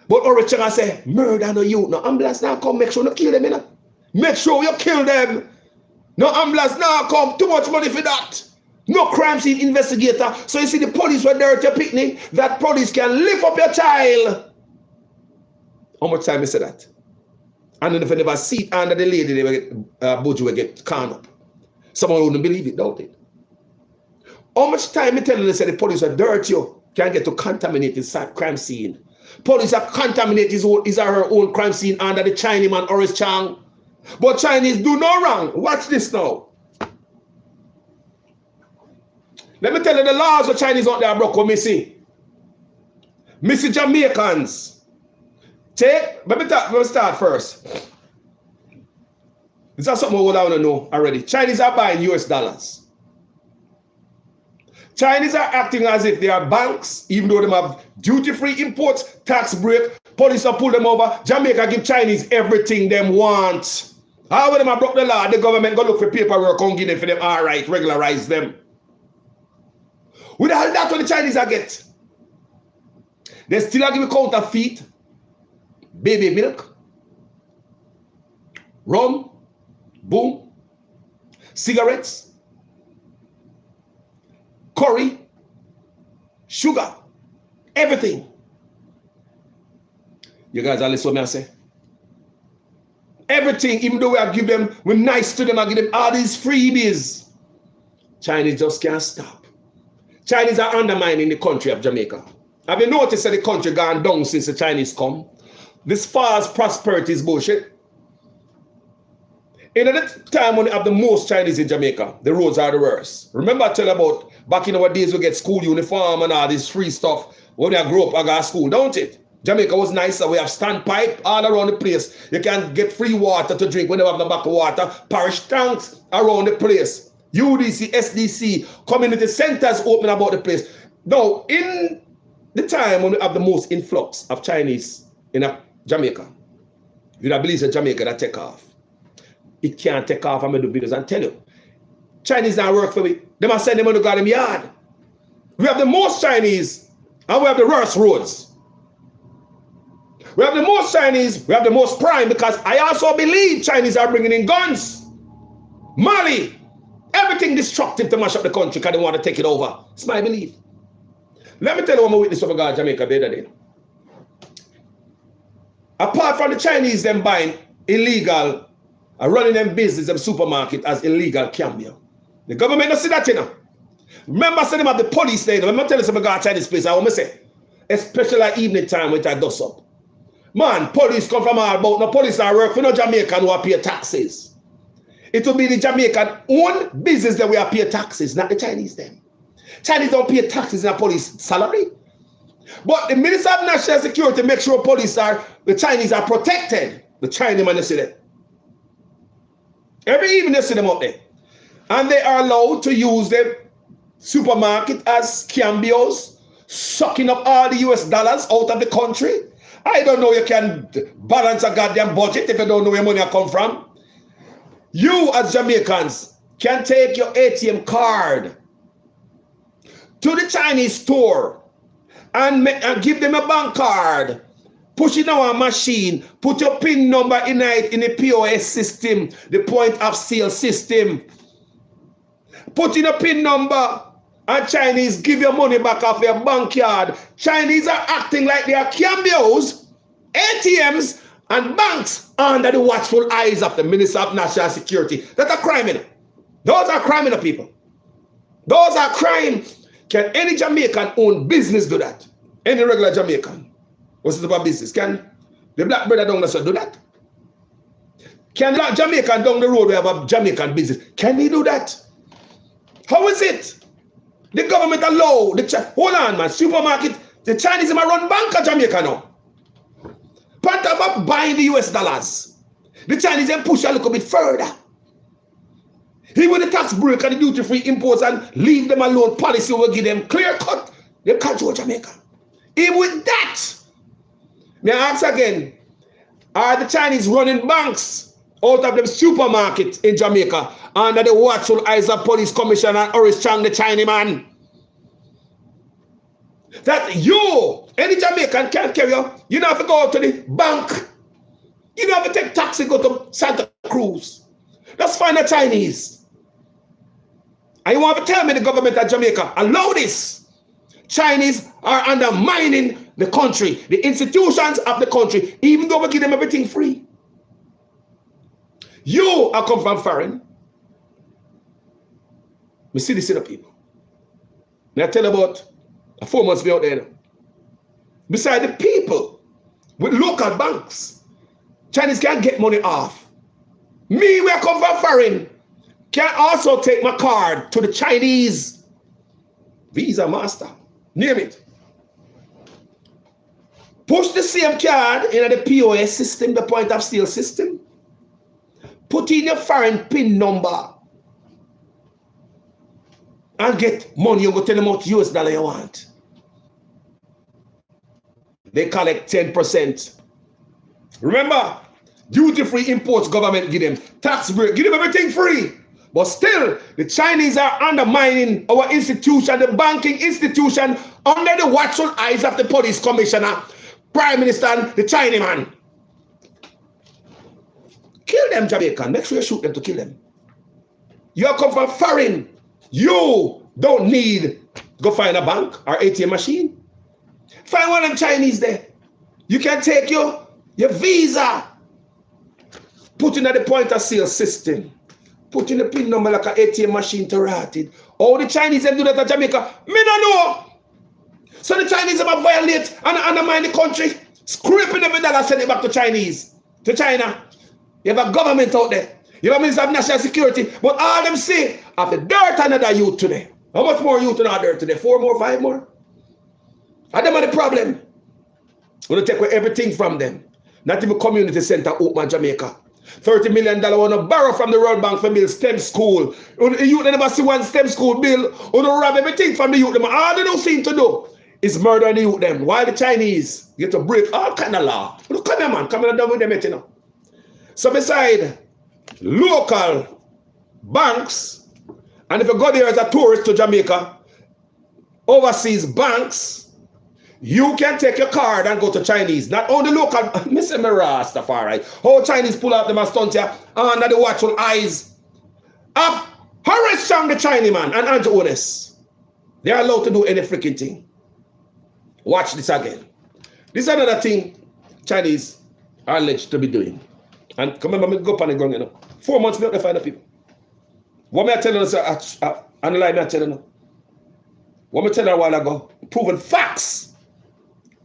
But Horace Chang say, murder no youth. No ambulance now come, make sure you kill them, you know. Make sure you kill them. No ambulance now come, too much money for that. No crime scene investigator. So you see the police were there to picnic, that police can lift up your child. How much time you say that? And then if you never see it under the lady, they will get, Bojo will get caught up. Someone wouldn't believe it, don't it? How much time you tell you say the police are dirty, you can get to contaminate his crime scene. Police have contaminated his or her own crime scene under the Chinaman Horace Chang. But Chinese do no wrong. Watch this now. Let me tell you the laws of Chinese out there broke with Missy. Missy Jamaicans. Let me start first. This is something we want to know already. Chinese are buying US dollars. Chinese are acting as if they are banks, even though they have duty-free imports, tax break, police are pull them over. Jamaica give Chinese everything they want. How when them have broke the law, the government go look for paperwork and give them for them, all right, regularize them. With all that what the Chinese are get. They still are giving counterfeit, baby milk, rum, boom, cigarettes, curry, sugar, everything. You guys are listening to what I say? Everything, even though we're nice to them, I give them all these freebies. Chinese just can't stop. Chinese are undermining the country of Jamaica. Have you noticed that the country gone down since the Chinese come? This false prosperity is bullshit. In the time when we have the most Chinese in Jamaica, the roads are the worst. Remember I tell you about back in our days we get school uniform and all this free stuff. When I grew up, I got school, don't it? Jamaica was nicer. We have standpipe all around the place. You can get free water to drink when you have the back of water. Parish tanks around the place. UDC, SDC, community centers open about the place. Now, in the time when we have the most influx of Chinese in Jamaica, you don't believe that Jamaica that take off. It can't take off. I'm going to do videos and tell you. Chinese don't work for me. They must send them on the goddamn yard. We have the most Chinese and we have the worst roads. We have the most Chinese, we have the most crime, because I also believe Chinese are bringing in guns. Mali, everything destructive to mash up the country because they want to take it over. It's my belief. Let me tell you what my witness over God Jamaica the other day. Apart from the Chinese them buying illegal, running them business, them supermarket as illegal cambio. The government don't see that, you know. Remember I said them at the police there. Remember telling some God Chinese place, I want to say, especially at evening time when I dust up. Man, police come from all about. No police are work for no Jamaican who are pay taxes. It will be the Jamaican own business that we are pay taxes, not the Chinese them. Chinese don't pay taxes in a police salary. But the Minister of National Security makes sure the Chinese are protected. The Chinese man, you see that. Every evening you see them up there. And they are allowed to use the supermarket as cambios, sucking up all the US dollars out of the country. I don't know you can balance a goddamn budget if you don't know where money come from. You as Jamaicans can take your ATM card to the Chinese store and give them a bank card. Push it on a machine, put your PIN number in it in the POS system, the point of sale system. Put in a PIN number and Chinese give your money back off your bank card. Chinese are acting like they are cambios, ATMs, and banks under the watchful eyes of the Minister of National Security. That's a crime. Those are criminal people. Those are crime. Can any Jamaican own business do that? Any regular Jamaican? What's it about business? Can the black brother down the do that? Can the Jamaican down the road we have a Jamaican business? Can he do that? How is it? The government allow hold on, man. Supermarket, the Chinese might run bank of Jamaica now. Part of buying the US dollars. The Chinese then push a little bit further. He with the tax break and the duty-free imports and leave them alone policy will give them clear cut. They control Jamaica. Even with that, may I ask again, are the Chinese running banks out of them supermarkets in Jamaica under the watchful eyes of Police Commissioner Horace Chang, the Chinaman? That you, any Jamaican can carry on. You don't have to go out to the bank. You don't have to take taxi, go to Santa Cruz. Let's find the Chinese. And you want to tell me the government of Jamaica allow this? Chinese are undermining the country, the institutions of the country, even though we give them everything free. You are come from foreign. We see this in the people. Now I tell you about 4 months ago out there. Beside the people with local banks, Chinese can't get money off. Me, where I come from foreign, can also take my card to the Chinese Visa Master. Name it. Push the same card in the POS system, the point of sale system. Put in your foreign PIN number and get money. You go tell them what US dollar you want. They collect 10%. Remember, duty-free imports government give them tax break, give them everything free. But still, the Chinese are undermining our institution, the banking institution, under the watchful eyes of the Police Commissioner, Prime Minister, and the Chinaman. Kill them, Jamaican. Make sure you shoot them to kill them. You come from foreign. You don't need go find a bank or ATM machine. Find one of them Chinese there. You can take your visa Put in at the point of sale system. Put in the pin number like an ATM machine to rat it. All the Chinese them do that at Jamaica. Me no know. So the Chinese them violate and undermine the country. Scraping every dollar, send it back to Chinese. To China. You have a government out there. You have a Minister of National Security. But all them say, after dirt another youth today. How much more youth in our dirt today? 4 more, 5 more? And them are the problem. We're going to take away everything from them. Not even community center open Jamaica. $30 million want to borrow from the World Bank for build STEM school. The youth never see one STEM school bill. We don't rob everything from the youth. All they don't seem to do is murder the youth them. While the Chinese get to break all kind of law. Come here, man. Come here and done with them, you know. So beside local banks, and if you go there as a tourist to Jamaica, overseas banks, you can take your card and go to Chinese. Not only local, Mr. Rastafari. How Chinese pull out them and stunt you under the watchful eyes of Horace Chang, the Chinese man, and Andrew Ones. They are allowed to do any freaking thing. Watch this again. This is another thing Chinese are alleged to be doing. And come remember, me go up on the ground, you know. 4 months, me not find the people. What may I tell you, sir? And the lie me I tell you now. What me tell you a while ago, proven facts.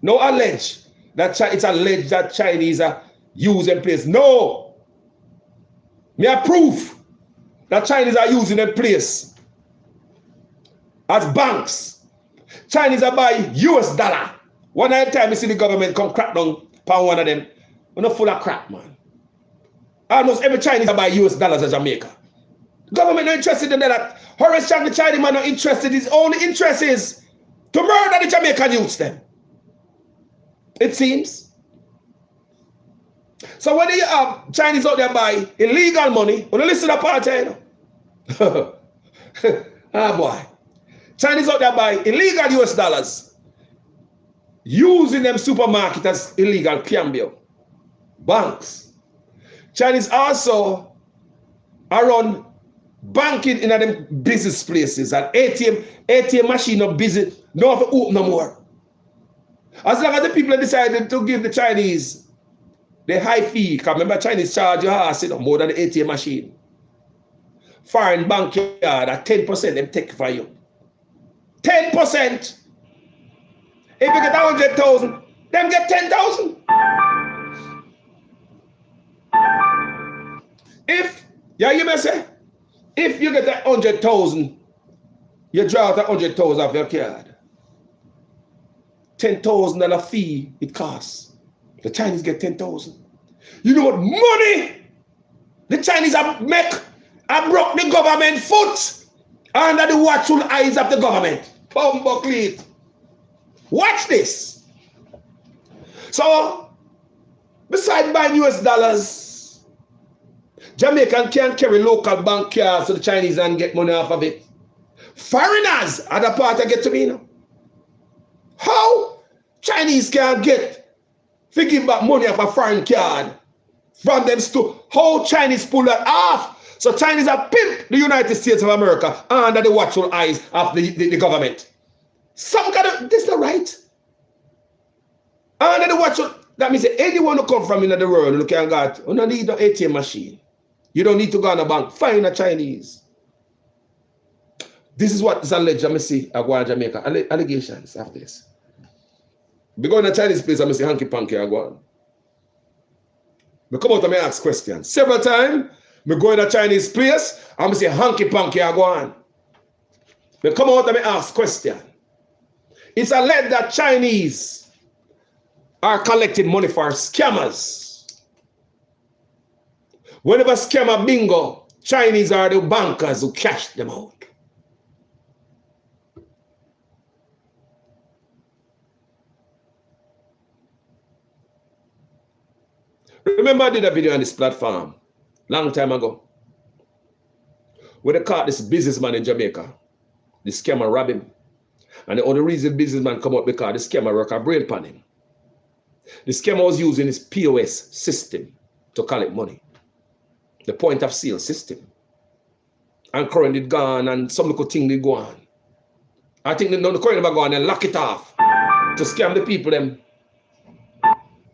No allege that it's alleged that Chinese are using place. No. Me a proof that Chinese are using them place as banks. Chinese are buying US dollar. One at a time you see the government come crack down upon one of them. We're not full of crap, man. Almost every Chinese are buying US dollars in Jamaica. The government not interested in that. Horace Chang, the Chinese man, not interested. His only interest is to murder the Jamaican youths them. It seems. So when you have Chinese out there buy illegal money, when you listen to the party, you know. Ah boy. Chinese out there buy illegal US dollars, using them supermarket as illegal cambio. Banks. Chinese also are run banking in them business places and ATM machine of business, no have to open no more. As long as the people decided to give the Chinese the high fee, because remember Chinese charge your ass, you know, more than the ATM machine. Foreign backyard at 10% them take for you. 10%. If you get 100,000, them get 10,000. If, yeah, you may say, if you get 100,000, you draw out 100,000 off your card. $10,000 fee it costs. The Chinese get 10,000. You know what money the Chinese have make? I broke the government foot under the watchful eyes of the government. Bumbuckle. Watch this. So, besides buying US dollars, Jamaican can't carry local bank cards so the Chinese and get money off of it. Foreigners are the part that get to me now. How Chinese can get to give back money off a foreign card from them to how Chinese pull that off? So Chinese have pimped the United States of America under the watchful eyes of the government. Some kind of, this is not right. Under the watchful, that means that anyone who come from in the world who can get, you don't need an ATM machine. You don't need to go on a bank. Find a Chinese. This is what is alleged. Let me see. I go to Jamaica. Allegations after this. We go in a Chinese place. I see hanky panky. I go on. We come out and I ask questions. Several times, we go in a Chinese place. I say hanky panky. I go on. We come out and I ask questions. It's alleged that Chinese are collecting money for scammers. Whenever scammer bingo, Chinese are the bankers who cash them out. Remember I did a video on this platform long time ago where they caught this businessman in Jamaica. The scammer robbed him. And the only reason businessman come out because the scammer work a brain upon him. The scammer was using his POS system to collect money. The point of sale system. And current it gone and some little thing did go on. I think the current never go on and lock it off. To scam the people, them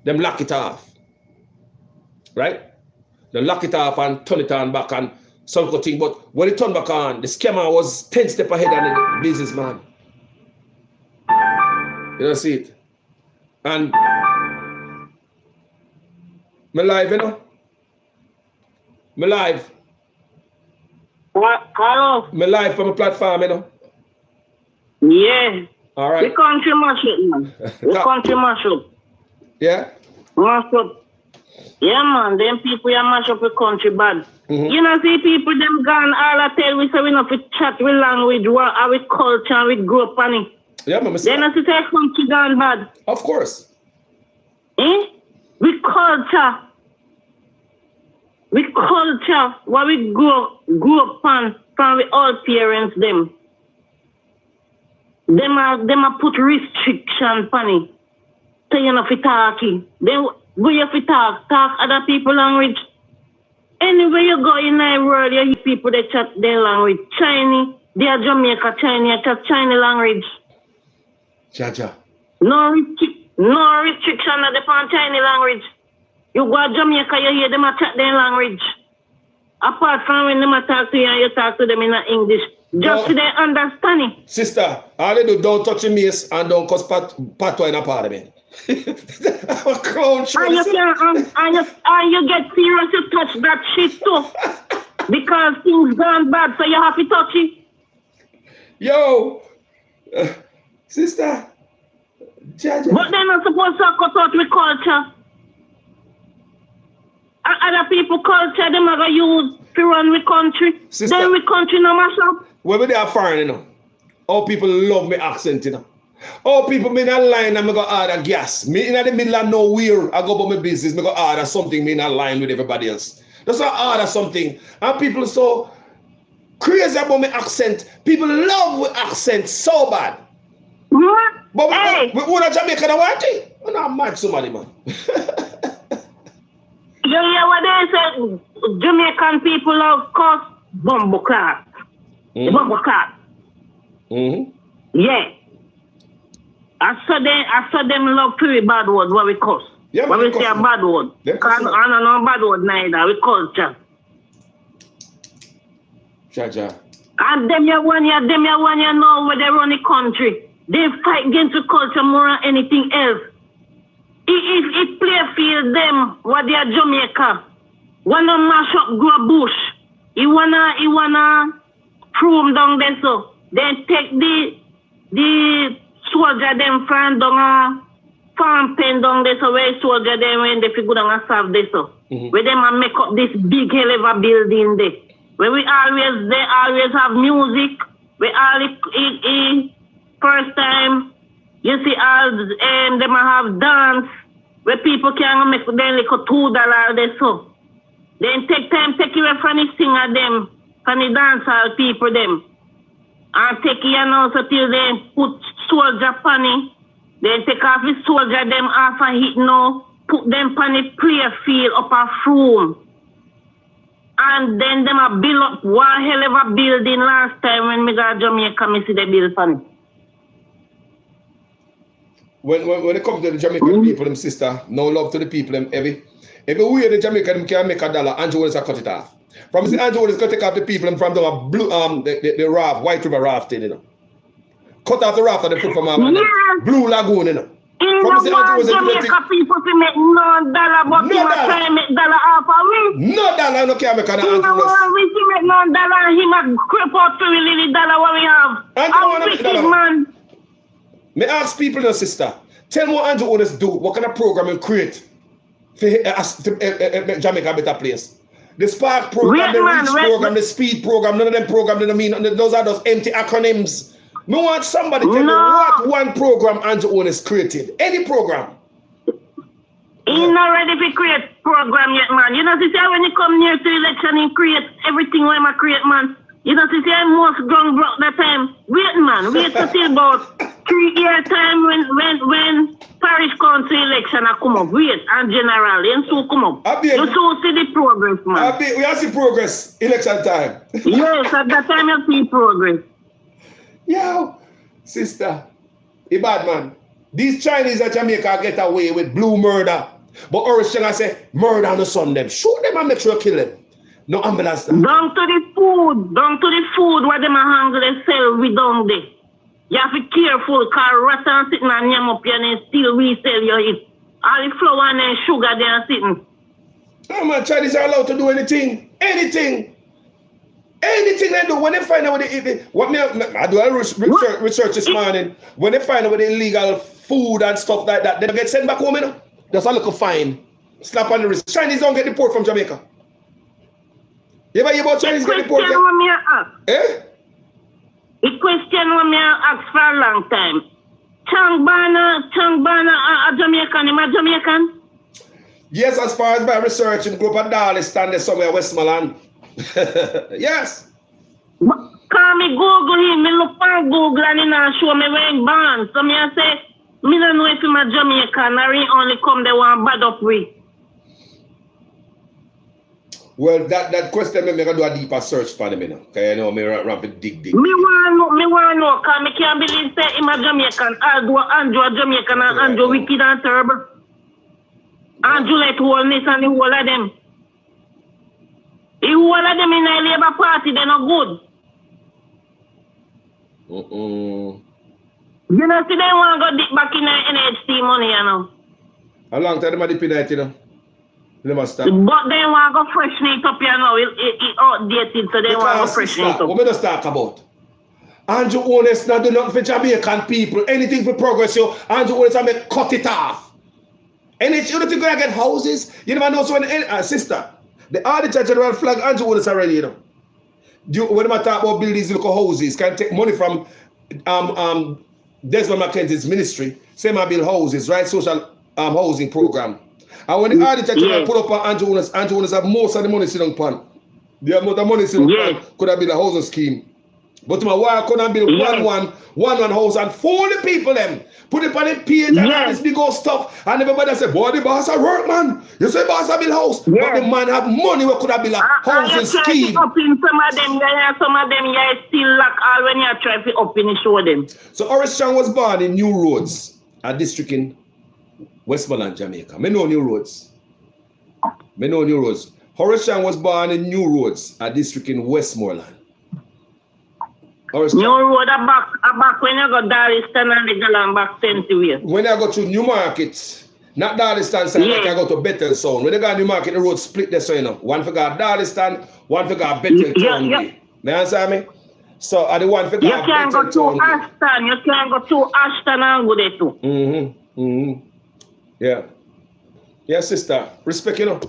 lock it off. Right? They lock it off and turn it on back and some good thing. But when it turned back on, the scammer was 10 steps ahead of the businessman. You don't see it? And me live, you know? Me live. What? Hello? Me live from a platform, you know? Yeah. All right. The country mash up, man. The country mash up. Yeah? Mash up. Yeah, man. Them people you mash up the country bad. You know, see people, them gone all I tell we say we not fit chat with language, what with culture, and with grow up on it. Yeah, man. Then I say country gone bad. Of course. Eh? With culture. With culture, what we grow up on from with all parents them. Them a put restriction on it. So you know fi talking. Then go you fi talk other people language. Anywhere you go in the world, you hear people that chat their language. Chinese, they are Jamaica, Chinese, chat Chinese language. Jaja. No restriction at the Chinese language. You go to Jamaica, you hear them chat their language. Apart from when them talk to you and you talk to them in English. Just so they understand it. Sister, all they do, don't touch your mace and don't cause patwa in a parliament. I'm a clown show. And you get serious to touch that shit too. Because things gone bad, so you have to touch it. Yo, sister, Jaja. But they're not supposed to cut out with culture. Other people culture, them are going to use to run with country. Sister, then with country no mash up. Whether they are foreign, you know. All people love me accent, you know. All people me in a line and me go order gas. Me in the middle of nowhere, I go about my business, me go order something, me in a line with everybody else. Just I order something. And people so crazy about my accent. People love my accent so bad. What? But hey. we want a Jamaican to watch it. We're not mad somebody, man. You hear what they say? Jamaican people love cause bumbo class. Bumbo class. Yeah. I saw them love pretty bad word what we cuss. Yeah, when we say a bad word. Because I don't know bad word neither. We culture. Jaja. And them you know where they run the country. They fight against the culture more than anything else. It play field them what they are Jamaica. Wanna mash up grow bush. He wanna prove down there so. Then take the soldier them from down a farm pen down there so where soldier them when they figure down a serve there so. Where them a make up this big hell of a building there. Where they always have music. We all first time you see all them have dance where people can make them like $2 there so. Then take away from the singer them, from the dancehall people them. And take you know so till they put soldier on it. Then take off the soldier them off a hit now, put them on the prayer field up a room. And then them a build up one hell of a building last time when me go to Jamaica, me see the build on it. When it comes to the Jamaican people, them sister, no love to the people, them everywhere the Jamaican can make $1, Andrew Willis cut it off. From the Andrew Willis cut take off the people from the blue the raft, White River rafting, you know. Cut off the raft and they put from Blue Lagoon, you know. From the Andrew Willis Jamaica people to make $1, but you try to make $1 off a week. $1, no can make $1. We make $1 and he might creep out to really $1 what we have. I'm wicked, man. Me ask people, no, sister, tell me what Andrew Willis do, what kind of program you create to make Jamaica a better place. The Spark program, the Reach program, the Speed program, none of them programs, those are those empty acronyms. Me want somebody to tell me what one program Andrew Willis created. Any program. He's not ready to create program yet, man. You know, see, when you come near to election, he create everything when I create, man. You know, see, I'm most ground broke that time. Wait, man. Wait till about 3 year time when parish council election I come up. Wait, and general, and so come up. You so see the progress, man. We have see progress election time. Yes, at that time you see progress. Yo, sister, a bad man. These Chinese at Jamaica get away with blue murder. But Orange Chang I say, murder on the son them. Shoot them and make sure you kill them. No ambulance. Down to the food what them a handle they sell we down there. You have to be careful because rats sitting and yam up here and still resell your it. All the flour and then sugar they are sitting. No man, Chinese are allowed to do anything. Anything they do. When they find out what they eat, I do a research this morning. When they find out what the illegal food and stuff like that, they get sent back home, you know? Just a little fine. Slap on the wrist. Chinese don't get deported from Jamaica. You ever hear about Chinese get deported? Eh? The question what me ask for a long time. Changbana, a Jamaican, am a Jamaican? Yes, as far as my research in group of Darlistan, there's somewhere Westmoreland. Yes. Can me Google him, me look on Google and he show me where he born. So me I say, me don't know if he's a Jamaican or he only come there one bad up with. Well, that question me do a deeper search for them, you know. Because you know, me rapid dig. Me want know, because me can't believe say him a Jamaican. Andrew a Jamaican and Andrew wicked and terrible. Andrew let wholeness and the whole of them. The whole of them in a Labour Party, they're not good. You know, see, they want to go dip back in the NHC money, you know. How long time they dip in that, you know? They must stop. But they want to go freshen it up, you know. It outdated, so they want to go freshen it up. What we just talk about? Andrew Honest not do nothing for Jamaican people. Anything for progress, you. Andrew Honest and make cut it off. And you don't think you're going to get houses? You never know, so when, sister, the Auditor General flag Andrew Honest already, you know. When I talk about building these little houses, can take money from Desmond McKenzie's ministry, same I build houses, right? Social housing program. And when the Auditor General put up on Andrew Honest have most of the money sitting upon. The amount of money sitting upon could have been a housing scheme. But my wife couldn't build one house and 40 people them. Put it on the page and all this big old stuff. And everybody said, boy, the boss a work, man. You say boss a build house. But the man have money we could have built a housing scheme. Up in some of them, you still lack all when you try to up in show them. So Horace Chang was born in New Roads, a district in Westmoreland, Jamaica. I know New Roads. Horace Chang was born in New Roads, a district in Westmoreland. New Road a back when you go Darlistan and the Galang back 20 years. When I go to Newmarket, not Darlistan side, like I go to Bethel Sound. When I go to Newmarket, the road split there, so you know. One for go Darlistan, one for go Bethel Town. You understand me? So I the one for go You can't go to Ashton. You can't go to Ashton and go there too. Yeah. Yeah, sister. Respect, you know.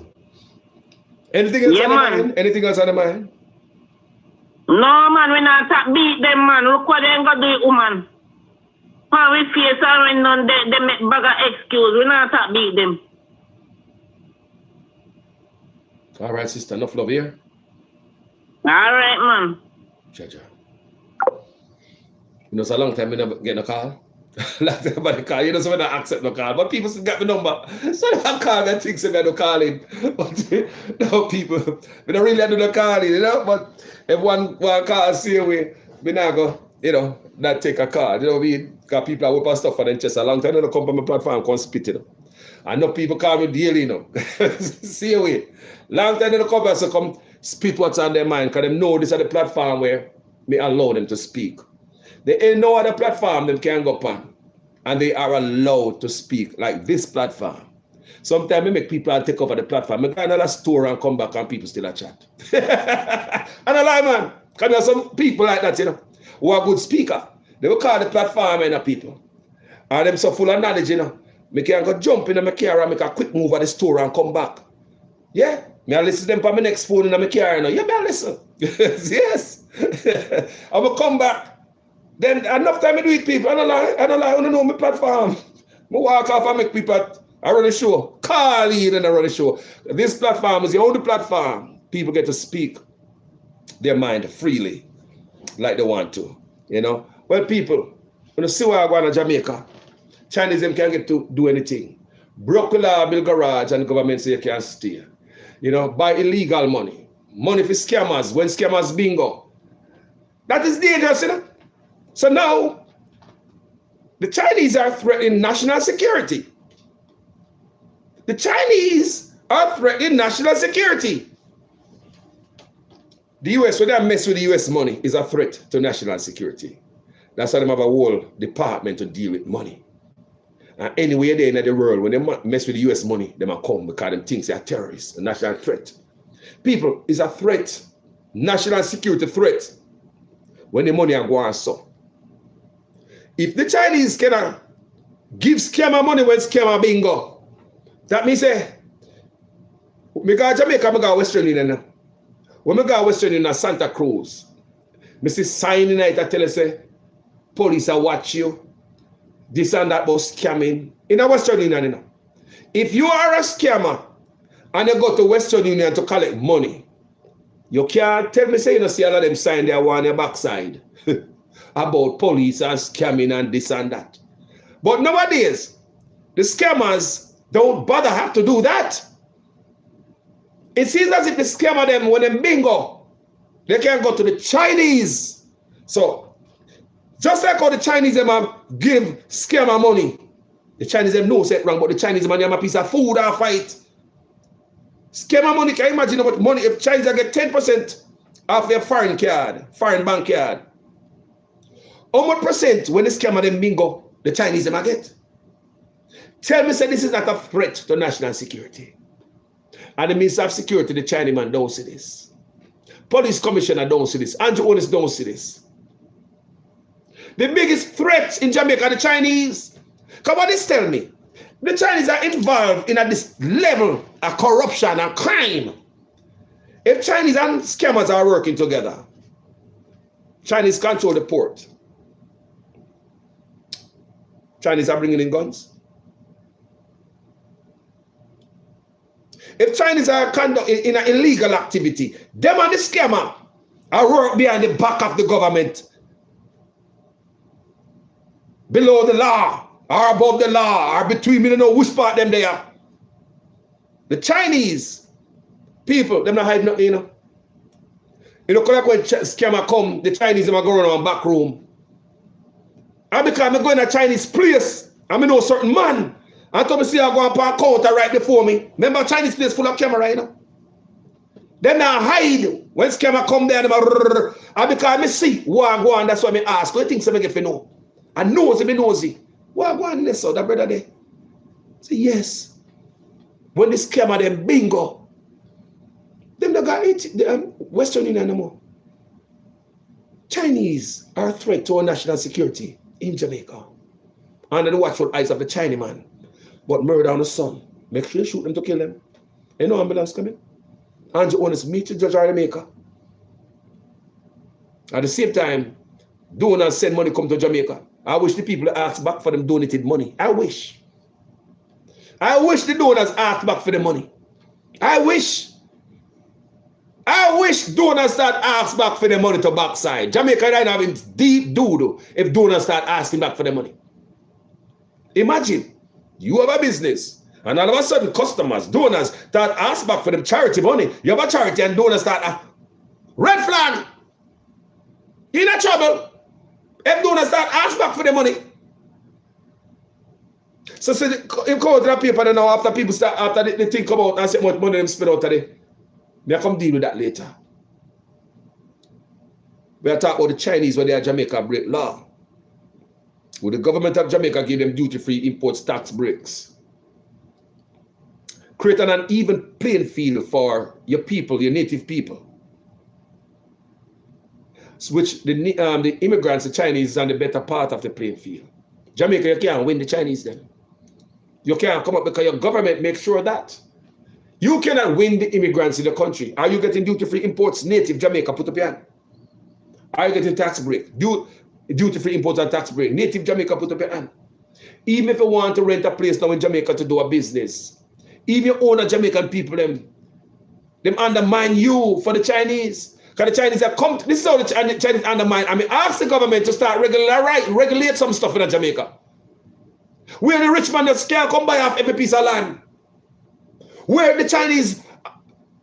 Anything else on the mind? Anything else on the mind? No, man, we not beat them, man. Look what they ain't gonna do, woman. How we face and when they make bag of excuse. We not beat them. All right, sister. Enough love here. All right, man. Jaja. You know, it's a long time we never get a call. Like somebody call, you know, so when I accept no call, but people still get my number. So I call and think I don't call in. But no, people, we don't really do the calling, you know. But if one call see we not go, you know, not take a call. You know, we got people that whip and stuff for them chest a long time. They don't come on my platform, come spit, you know. And no people call me daily, you know. See we. Long time they don't come and so come spit what's on their mind, because they know this is the platform where we allow them to speak. There ain't no other platform they can go upon. And they are allowed to speak like this platform. Sometimes we make people take over the platform. I go another store and come back and people still a chat. And I lie, man. Because there are some people like that, you know, who are good speaker. They will call the platform and people. And them so full of knowledge, you know. I can go jump in my car and make a quick move at the store and come back. Yeah. I listen to them on my next phone in my car, you know. Yeah, I listen. Yes. I will come back. Then enough time I do it, people. I don't know my platform. I walk off and make people I run a show. Call in and I run a show. This platform is the only platform people get to speak their mind freely like they want to. You know? Well, people, when you see where I go to Jamaica, Chinese them can't get to do anything. Broke the law, build garage, and the government say you can't stay. You know, buy illegal money. Money for scammers, when scammers bingo. That is dangerous, you know? So now, the Chinese are threatening national security. The Chinese are threatening national security. The US, when they mess with the US money, is a threat to national security. That's why they have a whole department to deal with money. And anywhere they in the world, when they mess with the US money, they might come because them think they are terrorists, a national threat. People, is a threat, national security threat, when the money are going so. If the Chinese cannot give scammer money when scammer bingo, that means me go to Jamaica, me go to Western Union. When I go to Western Union, Santa Cruz, I see sign in it, I tell you, say, police are watch you, this and that about scamming. In a Western Union, you know. If you are a scammer and you go to Western Union to collect money, you can't tell me, say, you know, see all of them sign there on your backside about police and scamming and this and that. But nowadays, the scammers don't bother have to do that. It seems as if the scammer them, when they bingo, they can go to the Chinese. So, just like how the Chinese them give scammer money, the Chinese them know set wrong, but the Chinese man have a piece of food or fight. Scammer money, can you imagine how much money if Chinese get 10% off their foreign card, foreign bank card? How much percent when the scammer them bingo, the Chinese them get? Tell me, say this is not a threat to national security. And the Minister of Security, the Chinese man, don't see this. Police Commissioner don't see this. Andrew Onis don't see this. The biggest threat in Jamaica are the Chinese. Come on, this tell me. The Chinese are involved in this level of corruption and crime. If Chinese and scammers are working together, Chinese control the port. Chinese are bringing in guns. If Chinese are in an illegal activity, them and the scammer are work behind the back of the government. Below the law, or above the law, or between, me don't know which part them they are. The Chinese people, them not hide nothing, you know. You know, when scammer come, the Chinese them are going around back room. And because I'm going to a Chinese place, I know a certain man. And to me see I go up on counter right before me. Remember Chinese place full of camera, you know? Then I hide when scammer come there and because I see Wagwan, that's why I ask. What do you think I get to know? I nosy, me nosy. Wagwan, let's so that brother there. Say yes. When the scammer them bingo, them don't got it, Western Union no more. Chinese are a threat to our national security in Jamaica. Under the watchful eyes of the Chinaman. But murder on the son. Make sure you shoot them to kill them. Ain't no ambulance coming. Andrew Onis meet the judge or Jamaica. At the same time, donors send money come to Jamaica. I wish the people ask back for them donated money. I wish. I wish the donors ask back for the money. I wish donors start ask back for the money to backside. Jamaica right now in deep doodle if donors start asking back for the money. Imagine. You have a business, and all of a sudden, customers, donors start ask back for them charity money. You have a charity, and donors start red flag. You're in trouble. If donors start ask back for the money. So you go to the paper now after people start, after they think about and say how much money them spend out today. They come deal with that later. We are talking about the Chinese when they are Jamaica break law. Would the government of Jamaica give them duty-free imports tax breaks? Create an uneven playing field for your people, your native people. Which the immigrants, the Chinese, are on the better part of the playing field. Jamaica, you can't win the Chinese then. You can't come up because your government makes sure that. You cannot win the immigrants in the country. Are you getting duty-free imports, native Jamaica, put up your hand? Are you getting tax break? Duty-free imports and tax break. Native Jamaica, put up your hand. Even if you want to rent a place now in Jamaica to do a business, even your own Jamaican people, them undermine you for the Chinese. Because the Chinese have come, this is how the Chinese undermine. I mean, ask the government to start regulate some stuff in Jamaica. Where the rich man that can't come buy off every piece of land. Where the Chinese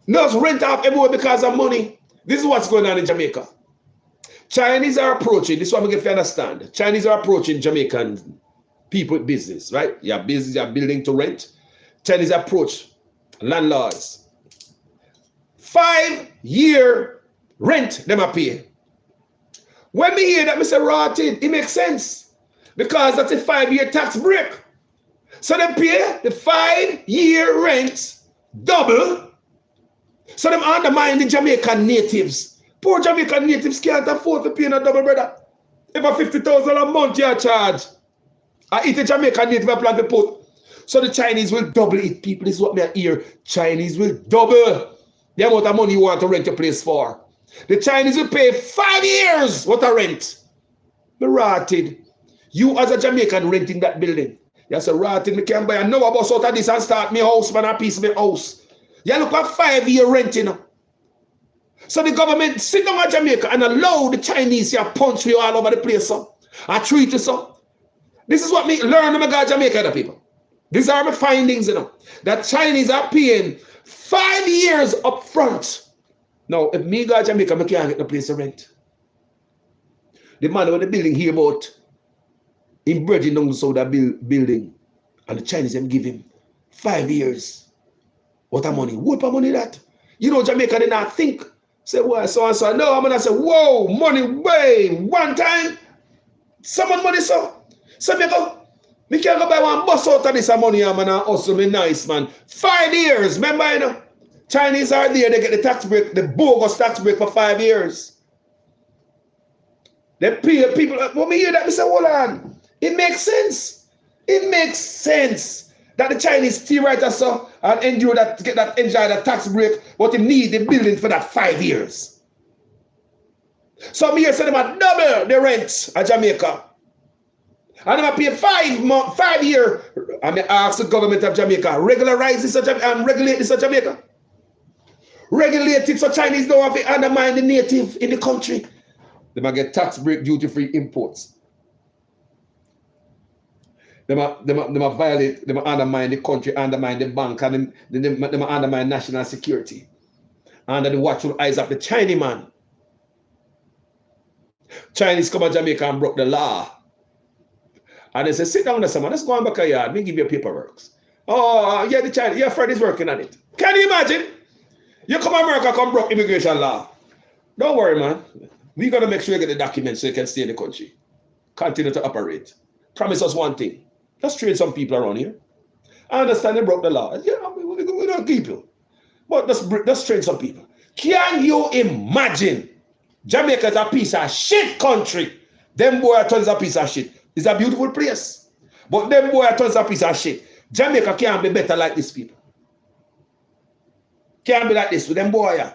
just rent off everywhere because of money. This is what's going on in Jamaica. Chinese are approaching, this is what we get to understand. Chinese are approaching Jamaican people with business, right? You have business, you have building to rent. Chinese approach landlords. 5-year rent them a pay. When me hear that, I say, rotted, it makes sense. Because that's a 5-year tax break. So they pay the 5-year rent double. So them undermine the Jamaican natives. Poor Jamaican natives can't afford to pay no double, brother. If a 50,000 a month you charge, I eat a Jamaican native I plan to put. So the Chinese will double it, people. This is what me hear. Chinese will double the amount of money you want to rent your place for. The Chinese will pay 5 years what a rent. Me rotted. You as a Jamaican renting that building. You say, rotted, me can't buy another bus out of this and start me house, man, a piece of my house. You look at 5-year rent, you know. So the government sit down at Jamaica and allow the Chinese to punch you all over the place, so. I treat you so. This is what me learn when I go to Jamaica, the people. These are my findings, you know. That Chinese are paying 5 years up front. Now, if me go to Jamaica, I can't get the place to rent. The man with the building here about him bridging down so that building, and the Chinese them give him 5 years. What a money? What a money that? You know, Jamaica did not think. Say, well, so and so. No, I'm gonna say, whoa, money way, one time. Someone money so. So me go, me can't go buy one bus out of this money, I'm gonna hustle me nice, man. 5 years, remember, you know? Chinese are there, they get the tax break, the bogus tax break for 5 years. They pay people, when me hear that, me say, hold on. It makes sense. It makes sense that the Chinese still right us so and endure that, get that, enjoy that tax break, but they need the building for that 5 years. Some here say them a double the rent at Jamaica. And them a pay 5 year. And I ask the government of Jamaica, regularize this and regulate this at Jamaica. Regulate it so Chinese don't have to undermine the native in the country. They might get tax break duty-free imports. They might violate, they might undermine the country, undermine the bank, and they might undermine national security. Under the watchful eyes of the Chinese man. Chinese come to Jamaica and broke the law. And they say, sit down there, someone, let's go on back a yard, me give you paperwork. Oh, yeah, the Chinese, your friend is working on it. Can you imagine? You come to America, come broke immigration law. Don't worry, man. We got to make sure you get the documents so you can stay in the country. Continue to operate. Promise us one thing. Let's train some people around here. I understand they broke the law. Yeah, we don't keep you. But let's train some people. Can you imagine? Jamaica is a piece of shit country. Them boy are tons of piece of shit. It's a beautiful place. But them boy are tons of piece of shit. Jamaica can't be better like this, people. Can't be like this with them boy. Yeah.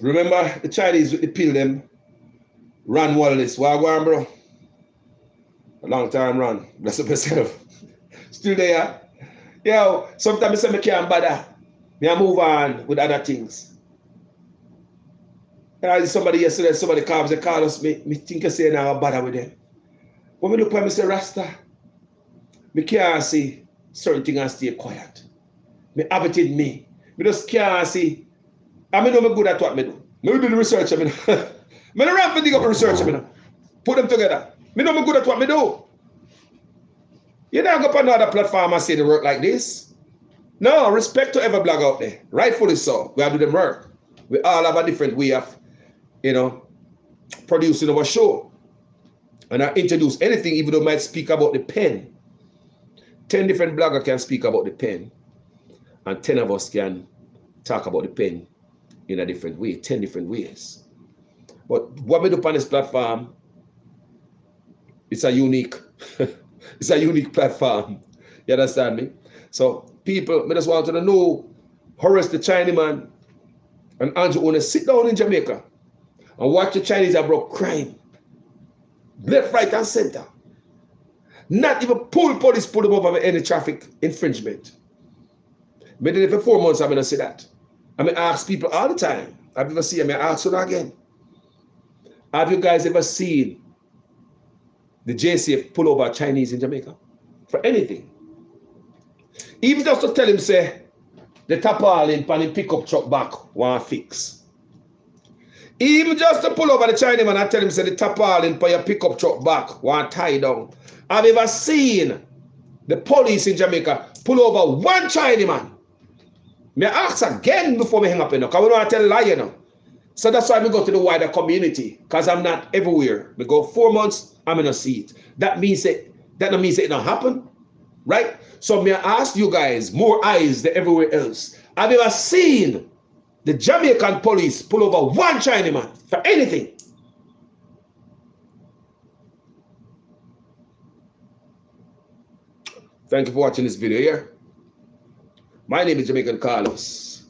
Remember the Chinese with the pill them ran Wallace, Wagwan, bro. A long time run. Bless up yourself. Still there. Yo, sometimes I say I can't bother. I move on with other things. Somebody yesterday, somebody called us, me think I say now I bother with them. When we look at me say Rasta, me can't see certain things and stay quiet. Me habit in me. Me just can't see. I know I'm good at what I do. I do the research. I don't run for dig up research. Put them together. I know I'm good at what I do. You don't go up on another platform and say they work like this. No, respect to every blog out there. Rightfully so. We have to do them work. We all have a different way of, producing our show. And I introduce anything, even though I might speak about the pen. 10 different bloggers can speak about the pen. And 10 of us can talk about the pen in a different way, 10 different ways. But what we do on this platform, it's a unique, it's a unique platform. You understand me? So people, I just want to know, Horace the Chinese man and Andrew Owner sit down in Jamaica and watch the Chinese abroad crime. Left, right, and center. Not even police pull them over any traffic infringement. But then for 4 months, I'm going to say that. I mean, ask people all the time. Have you ever seen, I ask you again. Have you guys ever seen the JCF pull over Chinese in Jamaica? For anything. Even just to tell him, say, the tarpaulin pan him pickup truck back, want fix. Even just to pull over the Chinaman and tell him, say, the tarpaulin pan your pickup truck back, want tie down. Have you ever seen the police in Jamaica pull over one Chinaman? Me ask again before me hang up, because we don't want to tell a lie, you know. So that's why I go to the wider community, because I'm not everywhere. We go 4 months, I'm in a seat. That means it don't happen, right? So me ask you guys, more eyes than everywhere else. Have you ever seen the Jamaican police pull over one Chinaman for anything? Thank you for watching this video here. My name is Jamaican Carlos,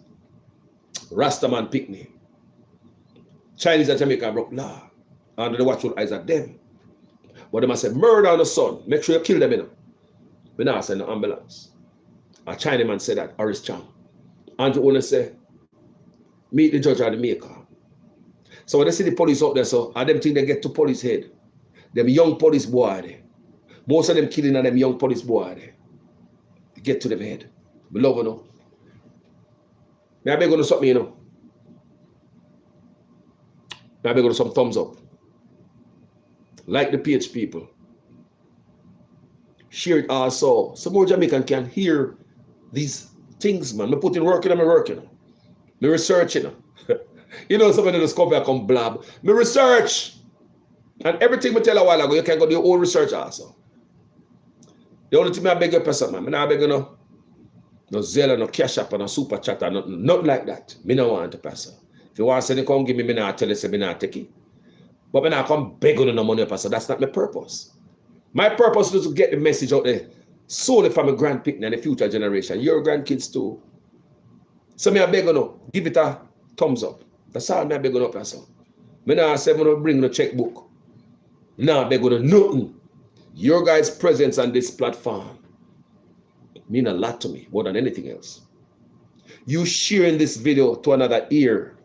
Rastaman Pickney. Chinese and Jamaica broke law. Under the watchful eyes of them. But they must say, murder on the son. Make sure you kill them, you know. We now send the ambulance. A Chinaman said that, Horace Chang. Andrew Owner say, meet the judge of the maker. So when they see the police out there, so I them think they get to police head. Them young police boy there. Most of them killing are them young police boy there. They get to them head. We love you know. May I beg you something, you know? May I beg you some thumbs up. Like the page, people. Share it also. So more Jamaican can hear these things, man. Me putting work in, I'm working. Me researching. You know, somebody just come back and blab. Me research. And everything we tell a while ago, you can go do your own research also. The only thing I beg you, person, man. I beg you no Zelle, no CashApp, no super chat, nothing like that. Me no want to pass. If you want to say, come give me, me not tell you, say, me not take it. But when I come beg on no money, Pastor, that's not my purpose. My purpose is to get the message out there solely from a great-grand-pickney and the future generation. Your grandkids too. So me I beg on give it a thumbs up. That's all me I beg on Pastor. Me now say me bring no checkbook. Now I beg on nothing. Your guys' presence on this platform mean a lot to me more than anything else. You sharing this video to another ear.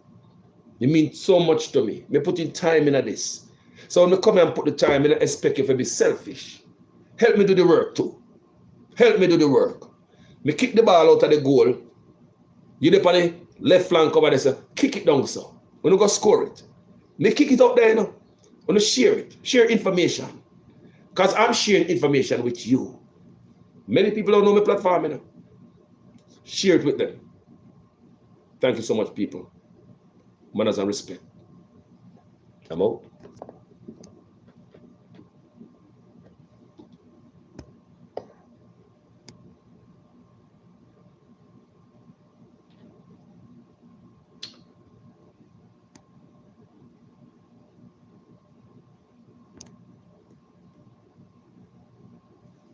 It means so much to me. Me putting time into this. So when I come and put the time in, I expect you to be selfish. Help me do the work too. Help me do the work. Me kick the ball out of the goal. You dip on the left flank over there, so kick it down so. When you go score it. Me kick it up there, you know. When you share it. Share information. Because I'm sharing information with you. Many people don't know my platform, you know. Share it with them. Thank you so much, people. Mannaz Respect. I'm out.